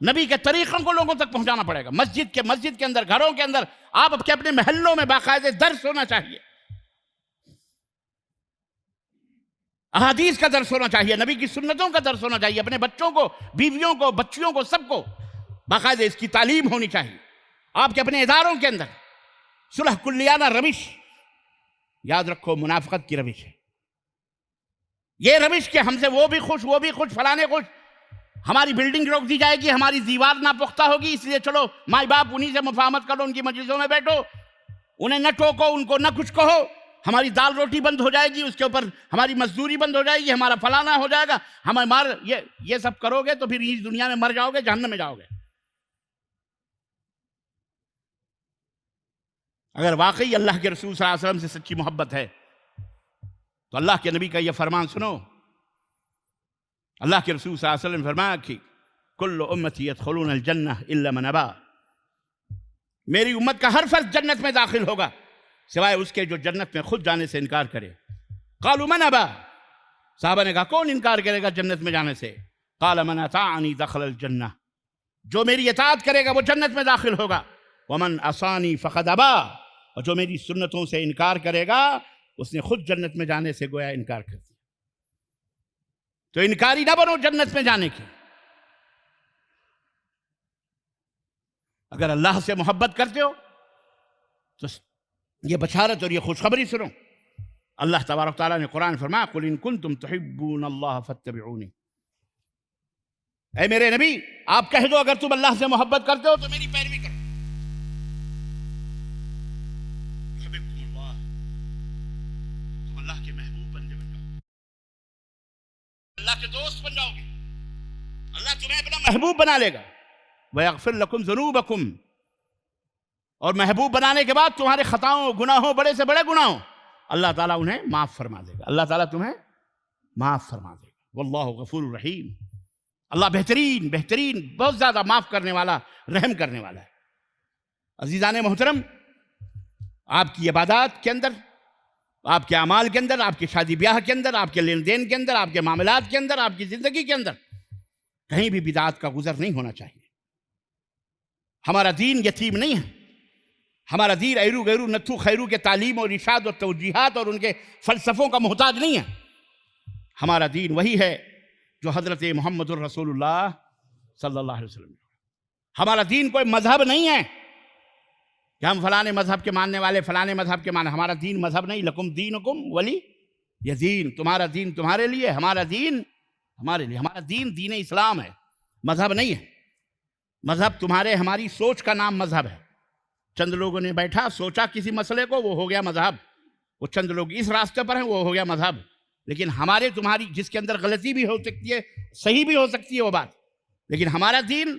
نبی کے طریقوں کو لوگوں تک پہنچانا پڑے گا. مسجد کے اندر، گھروں کے اندر، آپ اپنے محلوں میں باقاعدہ درس ہونا چاہیے. احادیث کا درس ہونا چاہیے، نبی کی سنتوں کا درس ہونا چاہیے. اپنے بچوں کو، بیویوں کو، بچیوں کو، سب کو باقاعدہ اس کی تعلیم ہونی چاہیے. آپ کے اپنے اداروں کے اندر صلح کلیانہ روش، یاد رکھو منافقت کی روش ہے. یہ روش کہ ہم سے وہ بھی خوش، وہ بھی خوش، فلانے خوش، ہماری بلڈنگ روک دی جائے گی، ہماری دیوار نہ پختہ ہوگی، اس لیے چلو مائی باپ انہی سے مفاہمت کرو، ان کی مجلسوں میں بیٹھو، انہیں نہ ٹوکو، ان کو نہ کچھ کہو. ہماری دال روٹی بند ہو جائے گی، اس کے اوپر ہماری مزدوری بند ہو جائے گی، ہمارا فلانا ہو جائے گا، یہ سب کرو گے تو پھر اس دنیا میں مر جاؤ گے، جہنم میں جاؤ گے۔ اگر واقعی اللہ کے رسول صلی اللہ علیہ وسلم سے سچی محبت ہے تو اللہ کے نبی کا یہ فرمان سنو۔ اللہ کے رسول صلی اللہ علیہ وسلم نے فرمایا کہ کل امتی یدخلون الجنہ الا من ابا، میری امت کا ہر فرد جنت میں داخل ہوگا سوائے اس کے جو جنت میں خود جانے سے انکار کرے۔ قالوا من ابا، صحابہ نے کہا کون انکار کرے گا جنت میں جانے سے؟ قال من اطاعنی دخل الجنہ، جو میری اطاعت کرے گا وہ جنت میں داخل ہوگا۔ ومن عصانی فقد ابا، اور جو میری سنتوں سے انکار کرے گا اس نے خود جنت میں جانے سے گویا انکار کر دیا۔ تو انکاری نہ بنو جنت میں جانے کی۔ اگر اللہ سے محبت کرتے ہو تو یہ بشارت اور یہ خوشخبری سنو۔ اللہ تبارک تعالیٰ نے قرآن فرمایا قل ان کنتم تحبون اللہ فاتبعونی، اے میرے نبی آپ کہہ دو اگر تم اللہ سے محبت کرتے ہو تو میری پیروی کرو۔ تم اللہ کے محبوب بن جاؤ، اللہ کے دوست بن جاؤ گے، اللہ تمہیں اپنا محبوب بنا لے گا۔ وَيَغْفِرْ لَكُمْ ذُنُوبَكُمْ، اور محبوب بنانے کے بعد تمہارے خطاؤں گناہوں بڑے سے بڑے گناہوں اللہ تعالیٰ انہیں معاف فرما دے گا، اللہ تعالیٰ تمہیں معاف فرما دے گا۔ واللہ غفور الرحیم، اللہ بہترین بہت زیادہ معاف کرنے والا، رحم کرنے والا ہے۔ عزیزان محترم، آپ کی عبادات کے اندر، آپ کے اعمال کے اندر، آپ کے شادی بیاہ کے اندر، آپ کے لین دین کے اندر، آپ کے معاملات کے اندر، آپ کی زندگی کے اندر کہیں بھی بدعات کا گزر نہیں ہونا چاہیے۔ ہمارا دین یتیم نہیں ہے، ہمارا دین ایرو غیرو نتھو خیرو کے تعلیم اور ارشاد اور توجیحات اور ان کے فلسفوں کا محتاج نہیں ہے۔ ہمارا دین وہی ہے جو حضرت محمد الرسول اللہ صلی اللہ علیہ وسلم۔ ہمارا دین کوئی مذہب نہیں ہے کہ ہم فلانے مذہب کے ماننے والے، فلانے مذہب کے ماننے، ہمارا دین مذہب نہیں۔ لکم دینکم ولی یہ دین، تمہارا دین تمہارے لیے، ہمارا دین ہمارے لیے۔ ہمارا دین دین اسلام ہے، مذہب نہیں ہے۔ مذہب تمہارے ہماری سوچ کا نام مذہب ہے۔ چند لوگوں نے بیٹھا سوچا کسی مسئلے کو، وہ ہو گیا مذہب۔ وہ چند لوگ اس راستے پر ہیں، وہ ہو گیا مذہب۔ لیکن ہمارے تمہاری جس کے اندر غلطی بھی ہو سکتی ہے، صحیح بھی ہو سکتی ہے وہ بات، لیکن ہمارا دین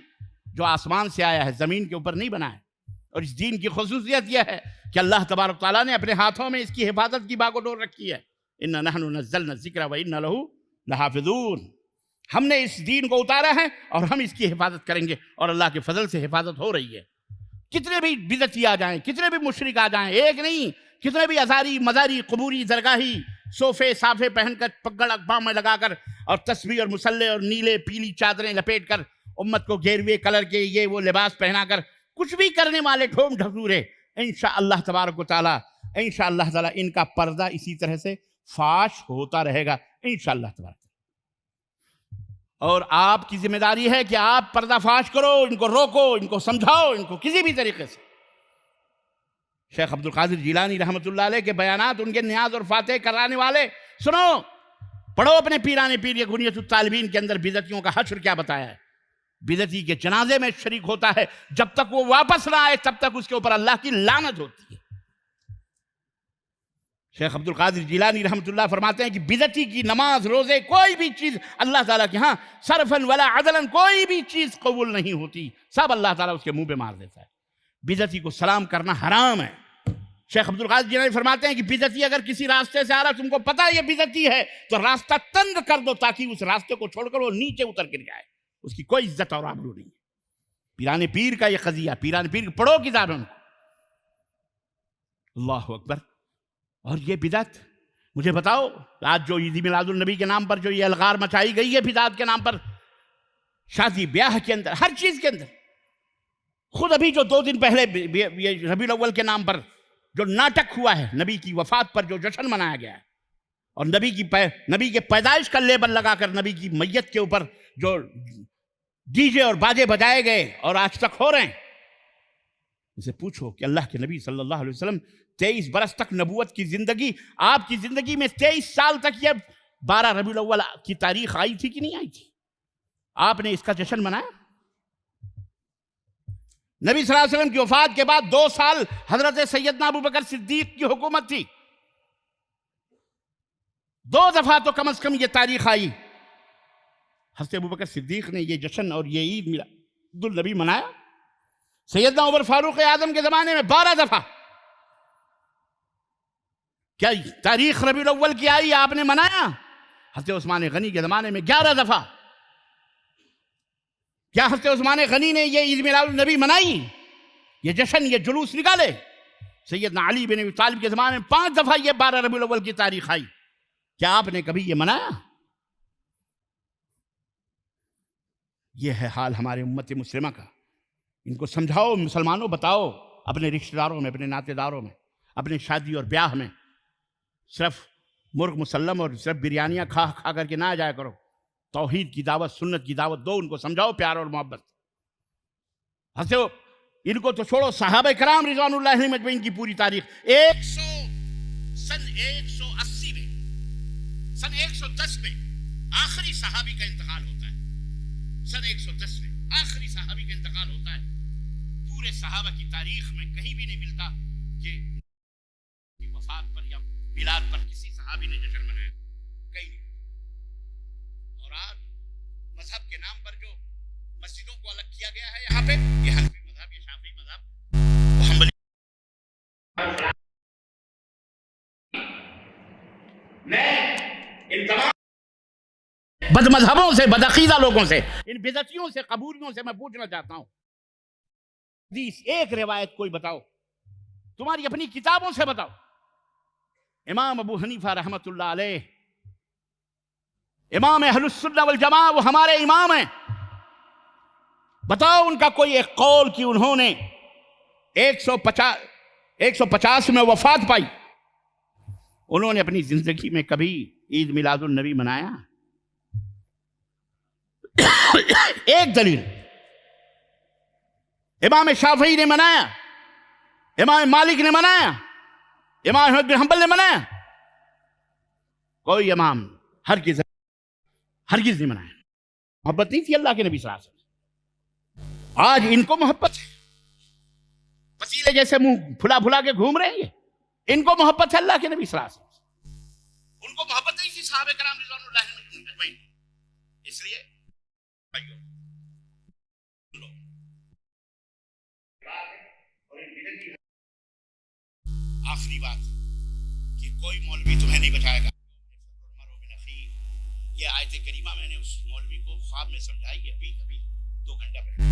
جو آسمان سے آیا ہے، زمین کے اوپر نہیں بنا ہے۔ اور اس دین کی خصوصیت یہ ہے کہ اللہ تبارک تعالیٰ نے اپنے ہاتھوں میں اس کی حفاظت کی باغ و ڈور رکھی ہے۔ اِنَّا نَحْنُ نَزَّلْنَا الذِّكْرَ وَإِنَّا لَهُ لَحَافِظُونَ، ہم نے اس دین کو اتارا ہے اور ہم اس کی حفاظت کریں گے، اور اللہ کے فضل سے حفاظت ہو رہی ہے۔ کتنے بھی بدعتی آ جائیں، کتنے بھی مشرک آ جائیں، ایک نہیں، کتنے بھی ازاری مزاری قبوری درگاہی صوفے صافے پہن کر پگڑ اقبام میں لگا کر اور تسبیح اور مصلے اور نیلے پیلی چادریں لپیٹ کر امت کو گیروے کلر کے یہ وہ لباس پہنا کر کچھ بھی کرنے والے ڈھوم ڈھکورے، انشاءاللہ تبارک و تعالیٰ، انشاءاللہ تعالیٰ ان کا پردہ اسی طرح سے فاش ہوتا رہے گا انشاءاللہ تبارک۔ اور آپ کی ذمہ داری ہے کہ آپ پردہ فاش کرو، ان کو روکو، ان کو سمجھاؤ، ان کو کسی بھی طریقے سے۔ شیخ عبد القادر جیلانی رحمۃ اللہ علیہ کے بیانات، ان کے نیاز اور فاتح کرانے والے، سنو، پڑھو اپنے پیران پیر غنیۃ الطالبین کے اندر بدعتیوں کا حشر کیا بتایا ہے۔ بدعتی کے جنازے میں شریک ہوتا ہے، جب تک وہ واپس نہ آئے تب تک اس کے اوپر اللہ کی لعنت ہوتی ہے۔ شیخ عبد القادر جیلانی رحمۃ اللہ فرماتے ہیں کہ بدعتی کی نماز، روزے، کوئی بھی چیز اللہ تعالیٰ کے ہاں صرفاً ولا عدلاً کوئی بھی چیز قبول نہیں ہوتی، سب اللہ تعالیٰ اس کے منہ پہ مار دیتا ہے۔ بدعتی کو سلام کرنا حرام ہے۔ شیخ عبد القادر جیلانی فرماتے ہیں کہ بدعتی اگر کسی راستے سے آ رہا، تم کو پتہ ہے یہ بدعتی ہے، تو راستہ تنگ کر دو تاکہ اس راستے کو چھوڑ کر وہ نیچے اتر گر جائے، اس کی کوئی عزت اور آبرو نہیں ہے۔ پیران پیر کا یہ قضیہ، پیران پیر پڑھو کتابوں کو۔ اللہ اکبر۔ اور یہ بدعت، مجھے بتاؤ آج جو عید میلاد النبی کے نام پر جو یہ الغار مچائی گئی ہے بدعت کے نام پر، شادی بیاہ کے اندر، ہر چیز کے اندر، خود ابھی جو 2 دن پہلے یہ ربیع الاول کے نام پر جو ناٹک ہوا ہے، نبی کی وفات پر جو جشن منایا گیا ہے، اور نبی کے پیدائش کا لیبل لگا کر نبی کی میت کے اوپر جو ڈی جے اور باجے بجائے گئے اور آج تک ہو رہے ہیں، اسے پوچھو کہ اللہ کے نبی صلی اللہ علیہ وسلم 23 برس تک نبوت کی زندگی، آپ کی زندگی میں 23 سال تک یہ 12 ربیع الاول کی تاریخ آئی تھی کہ نہیں آئی تھی؟ آپ نے اس کا جشن منایا؟ نبی صلی اللہ علیہ وسلم کی وفات کے بعد 2 سال حضرت سیدنا ابو بکر صدیق کی حکومت تھی، 2 دفعہ تو کم از کم یہ تاریخ آئی، حضرت ابوبکر صدیق نے یہ جشن اور یہ عید میلاد النبی منایا، سیدنا عمر فاروق اعظم کے زمانے میں 12 دفعہ، کیا تاریخ ربیع الاول کی آئی آپ نے منایا؟ حضرت عثمان غنی کے زمانے میں 11 دفعہ، کیا حضرت عثمان غنی نے یہ عید میلاد النبی منائی، یہ جشن، یہ جلوس نکالے؟ سیدنا علی بن ابی طالب کے زمانے میں 5 دفعہ یہ 12 ربیع الاول کی تاریخ آئی، کیا آپ نے کبھی یہ منایا؟ یہ ہے حال ہمارے امت مسلمہ کا۔ ان کو سمجھاؤ مسلمانوں، بتاؤ اپنے رشتہ داروں میں، اپنے ناطے داروں میں، اپنے شادی اور بیاہ میں صرف مرغ مسلم اور صرف بریانیاں کھا کر کے نہ جایا کرو، توحید کی دعوت، سنت کی دعوت دو، ان کو سمجھاؤ پیار اور محبت۔ ہنسو ان کو تو چھوڑو، صحابہ کرام رضوان اللہ علیہم اجمعین کی پوری تاریخ سن 180 میں، سن 110 میں آخری صحابی کا انتقال ہوتا ہے، سن 110 میں آخری صحابی کا انتقال ہوتا ہے۔ پورے صحابہ کی تاریخ میں کہیں بھی نہیں ملتا کہ وفات پر یا میلاد پر کسی صحابی نے جشن منایا، کہیں نہیں۔ اور آج مذہب کے نام پر جو مسجدوں کو الگ کیا گیا ہے یہاں پہ، یہ حنفی مذہب، یہ شافعی مذہب، وہ حنبلی، میں ان تمام بد مذہبوں سے، بدعقیدہ لوگوں سے، ان بدعتیوں سے، قبولیوں سے میں پوچھنا چاہتا ہوں، حدیث ایک روایت کوئی بتاؤ، تمہاری اپنی کتابوں سے بتاؤ۔ امام ابو حنیفہ رحمت اللہ علیہ، امام اہل السنہ والجماعہ، وہ ہمارے امام ہیں، بتاؤ ان کا کوئی ایک قول کہ انہوں نے 150 میں وفات پائی، انہوں نے اپنی زندگی میں کبھی عید میلاد النبی منایا؟ ایک دلیل، امام شافعی نے منایا، امام مالک نے منایا، امام احمد بن حنبل نے منایا؟ کوئی امام ہرگز نہیں منایا۔ محبت نہیں تھی اللہ کے نبی صلی اللہ علیہ وسلم، آج ان کو محبت ہے، وسیلے جیسے منہ پھلا پھلا کے گھوم رہے ہیں، ان کو محبت ہے اللہ کے نبی صلی اللہ علیہ وسلم، ان کو محبت نہیں تھی صحابہ کرام رضوان اللہ علیہم اجمعین۔ اس لیے آخری بات کہ کوئی مولوی تمہیں نہیں بچائے گا، یہ آیت کریمہ میں نے اس مولوی کو خواب میں سمجھائی ہے ابھی 2 گھنٹہ پہلے،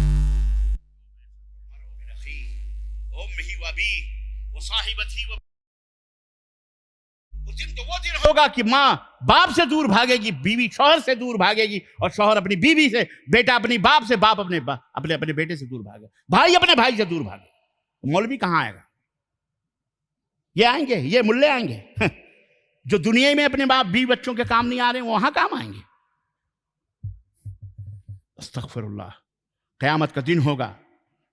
اس دن تو وہ دن ہوگا کہ ماں باپ سے دور بھاگے گی، بیوی شوہر سے دور بھاگے گی، اور شوہر اپنی بیوی سے، بیٹا اپنی باپ سے، باپ اپنے بیٹے سے دور بھاگے، بھائی اپنے بھائی سے دور بھاگے۔ مولوی کہاں آئے گا؟ یہ آئیں گے، یہ ملے آئیں گے جو دنیا میں اپنے باپ بیوی بچوں کے کام نہیں آ رہے ہیں، وہاں کام آئیں گے۔ استغفر اللہ، قیامت کا دن ہوگا،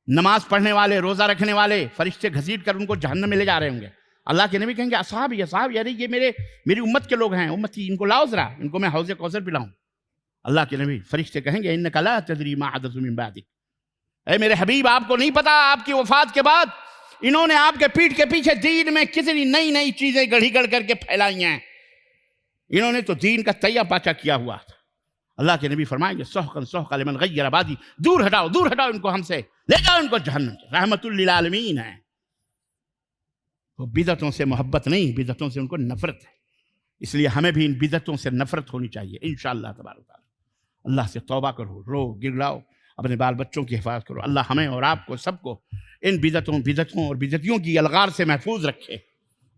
نماز پڑھنے والے، روزہ رکھنے والے فرشتے گھسیٹ کر ان کو جہنم میں لے جا رہے ہوں گے۔ اللہ کے نبی کہیں گے اصحاب یعنی یہ میری امت کے لوگ ہیں، امتی، ان کو لاؤ ذرا، ان کو میں حوض کوثر پلاؤں۔ اللہ کے نبی فرشتے کہیں گے انک لا تدری ما حدث من بعدک، اے میرے حبیب آپ کو نہیں پتا آپ کی وفات کے بعد انہوں نے آپ کے پیٹھ کے پیچھے دین میں کتنی نئی چیزیں گڑھی گڑھ کر کے پھیلائی ہیں، انہوں نے تو دین کا تیا پاچا کیا ہوا تھا۔ اللہ کے نبی فرمائیں گے سحقا سحقا لمن غیر عبادی، دور ہٹاؤ ان کو، ہم سے لے جاؤ ان کو جہنم، رحمت للعالمین ہے۔ وہ بدعتوں سے محبت نہیں، بدعتوں سے ان کو نفرت ہے، اس لیے ہمیں بھی ان بدعتوں سے نفرت ہونی چاہیے انشاءاللہ تبارک و تعالی۔ اللہ سے توبہ کرو، رو گرلاؤ، اپنے بال بچوں کی حفاظت کرو۔ اللہ ہمیں اور آپ کو سب کو ان بدعتوں اور بدعتیوں کی الغار سے محفوظ رکھے،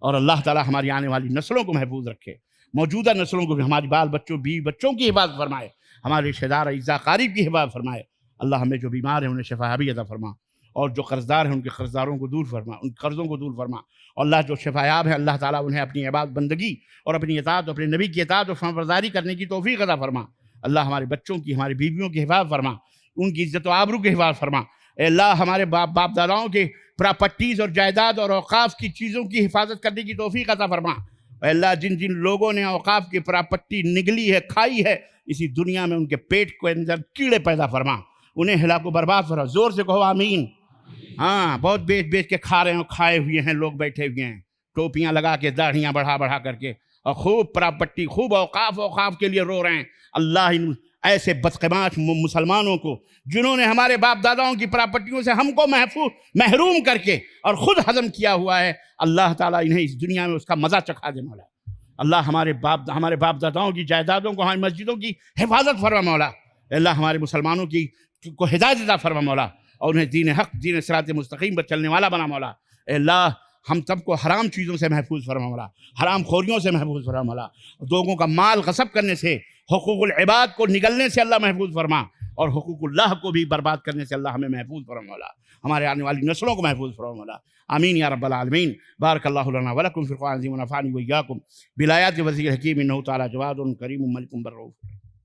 اور اللہ تعالی ہماری آنے والی نسلوں کو محفوظ رکھے، موجودہ نسلوں کو بھی، ہماری بال بچوں، بیوی بچوں کی حفاظت فرمائے، ہمارے رشتہ دار اعزاء قاریب کی حفاظت فرمائے۔ اللہ ہمیں جو بیمار ہیں انہیں شفا یابی عطا فرما، اور جو قرضدار ہیں ان کے قرضداروں کو دور فرما، ان قرضوں کو دور فرما، اور اللہ جو شفا یاب ہے اللہ تعالیٰ انہیں اپنی عبادت بندگی اور اپنی اطاعت، اپنے نبی کی اطاعت اور فرمانبرداری کرنے کی توفیق عطا فرما۔ اللہ ہمارے بچوں کی، ہماری بیویوں کی حفاظت فرما، ان کی عزت و آبرو کی حفاظت فرما۔ اے اللہ ہمارے باپ داداؤں کے پراپرٹیز اور جائیداد اور اوقاف کی چیزوں کی حفاظت کرنے کی توفیق عطا فرما۔ اے اللہ جن لوگوں نے اوقاف کی پراپرٹی نگلی ہے، کھائی ہے، اسی دنیا میں ان کے پیٹ کے اندر کیڑے پیدا فرما، انہیں ہلاک و برباد فرما۔ زور سے کہو آمین۔ ہاں، بہت بیچ کے کھا رہے ہیں، کھائے ہوئے ہیں، لوگ بیٹھے ہوئے ہیں ٹوپیاں لگا کے، داڑھیاں بڑھا کر کے، اور خوب پراپرٹی، خوب اوقاف کے لیے رو رہے ہیں۔ اللہ ان ایسے بدقماش مسلمانوں کو جنہوں نے ہمارے باپ داداؤں کی پراپرٹیوں سے ہم کو محروم کر کے اور خود ہضم کیا ہوا ہے، اللہ تعالیٰ انہیں اس دنیا میں اس کا مزہ چکھا دے مولا۔ اللہ ہمارے باپ داداؤں کی جائیدادوں کو، ہماری مسجدوں کی حفاظت فرما مولا۔ اللہ ہمارے مسلمانوں کو ہدایت عطا فرما مولا، اور انہیں دین حق، دین صراط مستقیم پر چلنے والا بنا مولا۔ اے اللہ ہم سب کو حرام چیزوں سے محفوظ فرما مولا، حرام خوریوں سے محفوظ فرما مولا، لوگوں کا مال غصب کرنے سے، حقوق العباد کو نگلنے سے اللہ محفوظ فرما، اور حقوق اللہ کو بھی برباد کرنے سے اللہ ہمیں محفوظ فرما مولا، ہمارے آنے والی نسلوں کو محفوظ فرما مولا۔ آمین یا رب العالمین۔ بارک اللہ لنا ولکم فی القرآن العظیم ونفعنی وإیاکم بالآیات وذکر الحکیم، انہ تعالی جواد کریم ملک بر رؤوف۔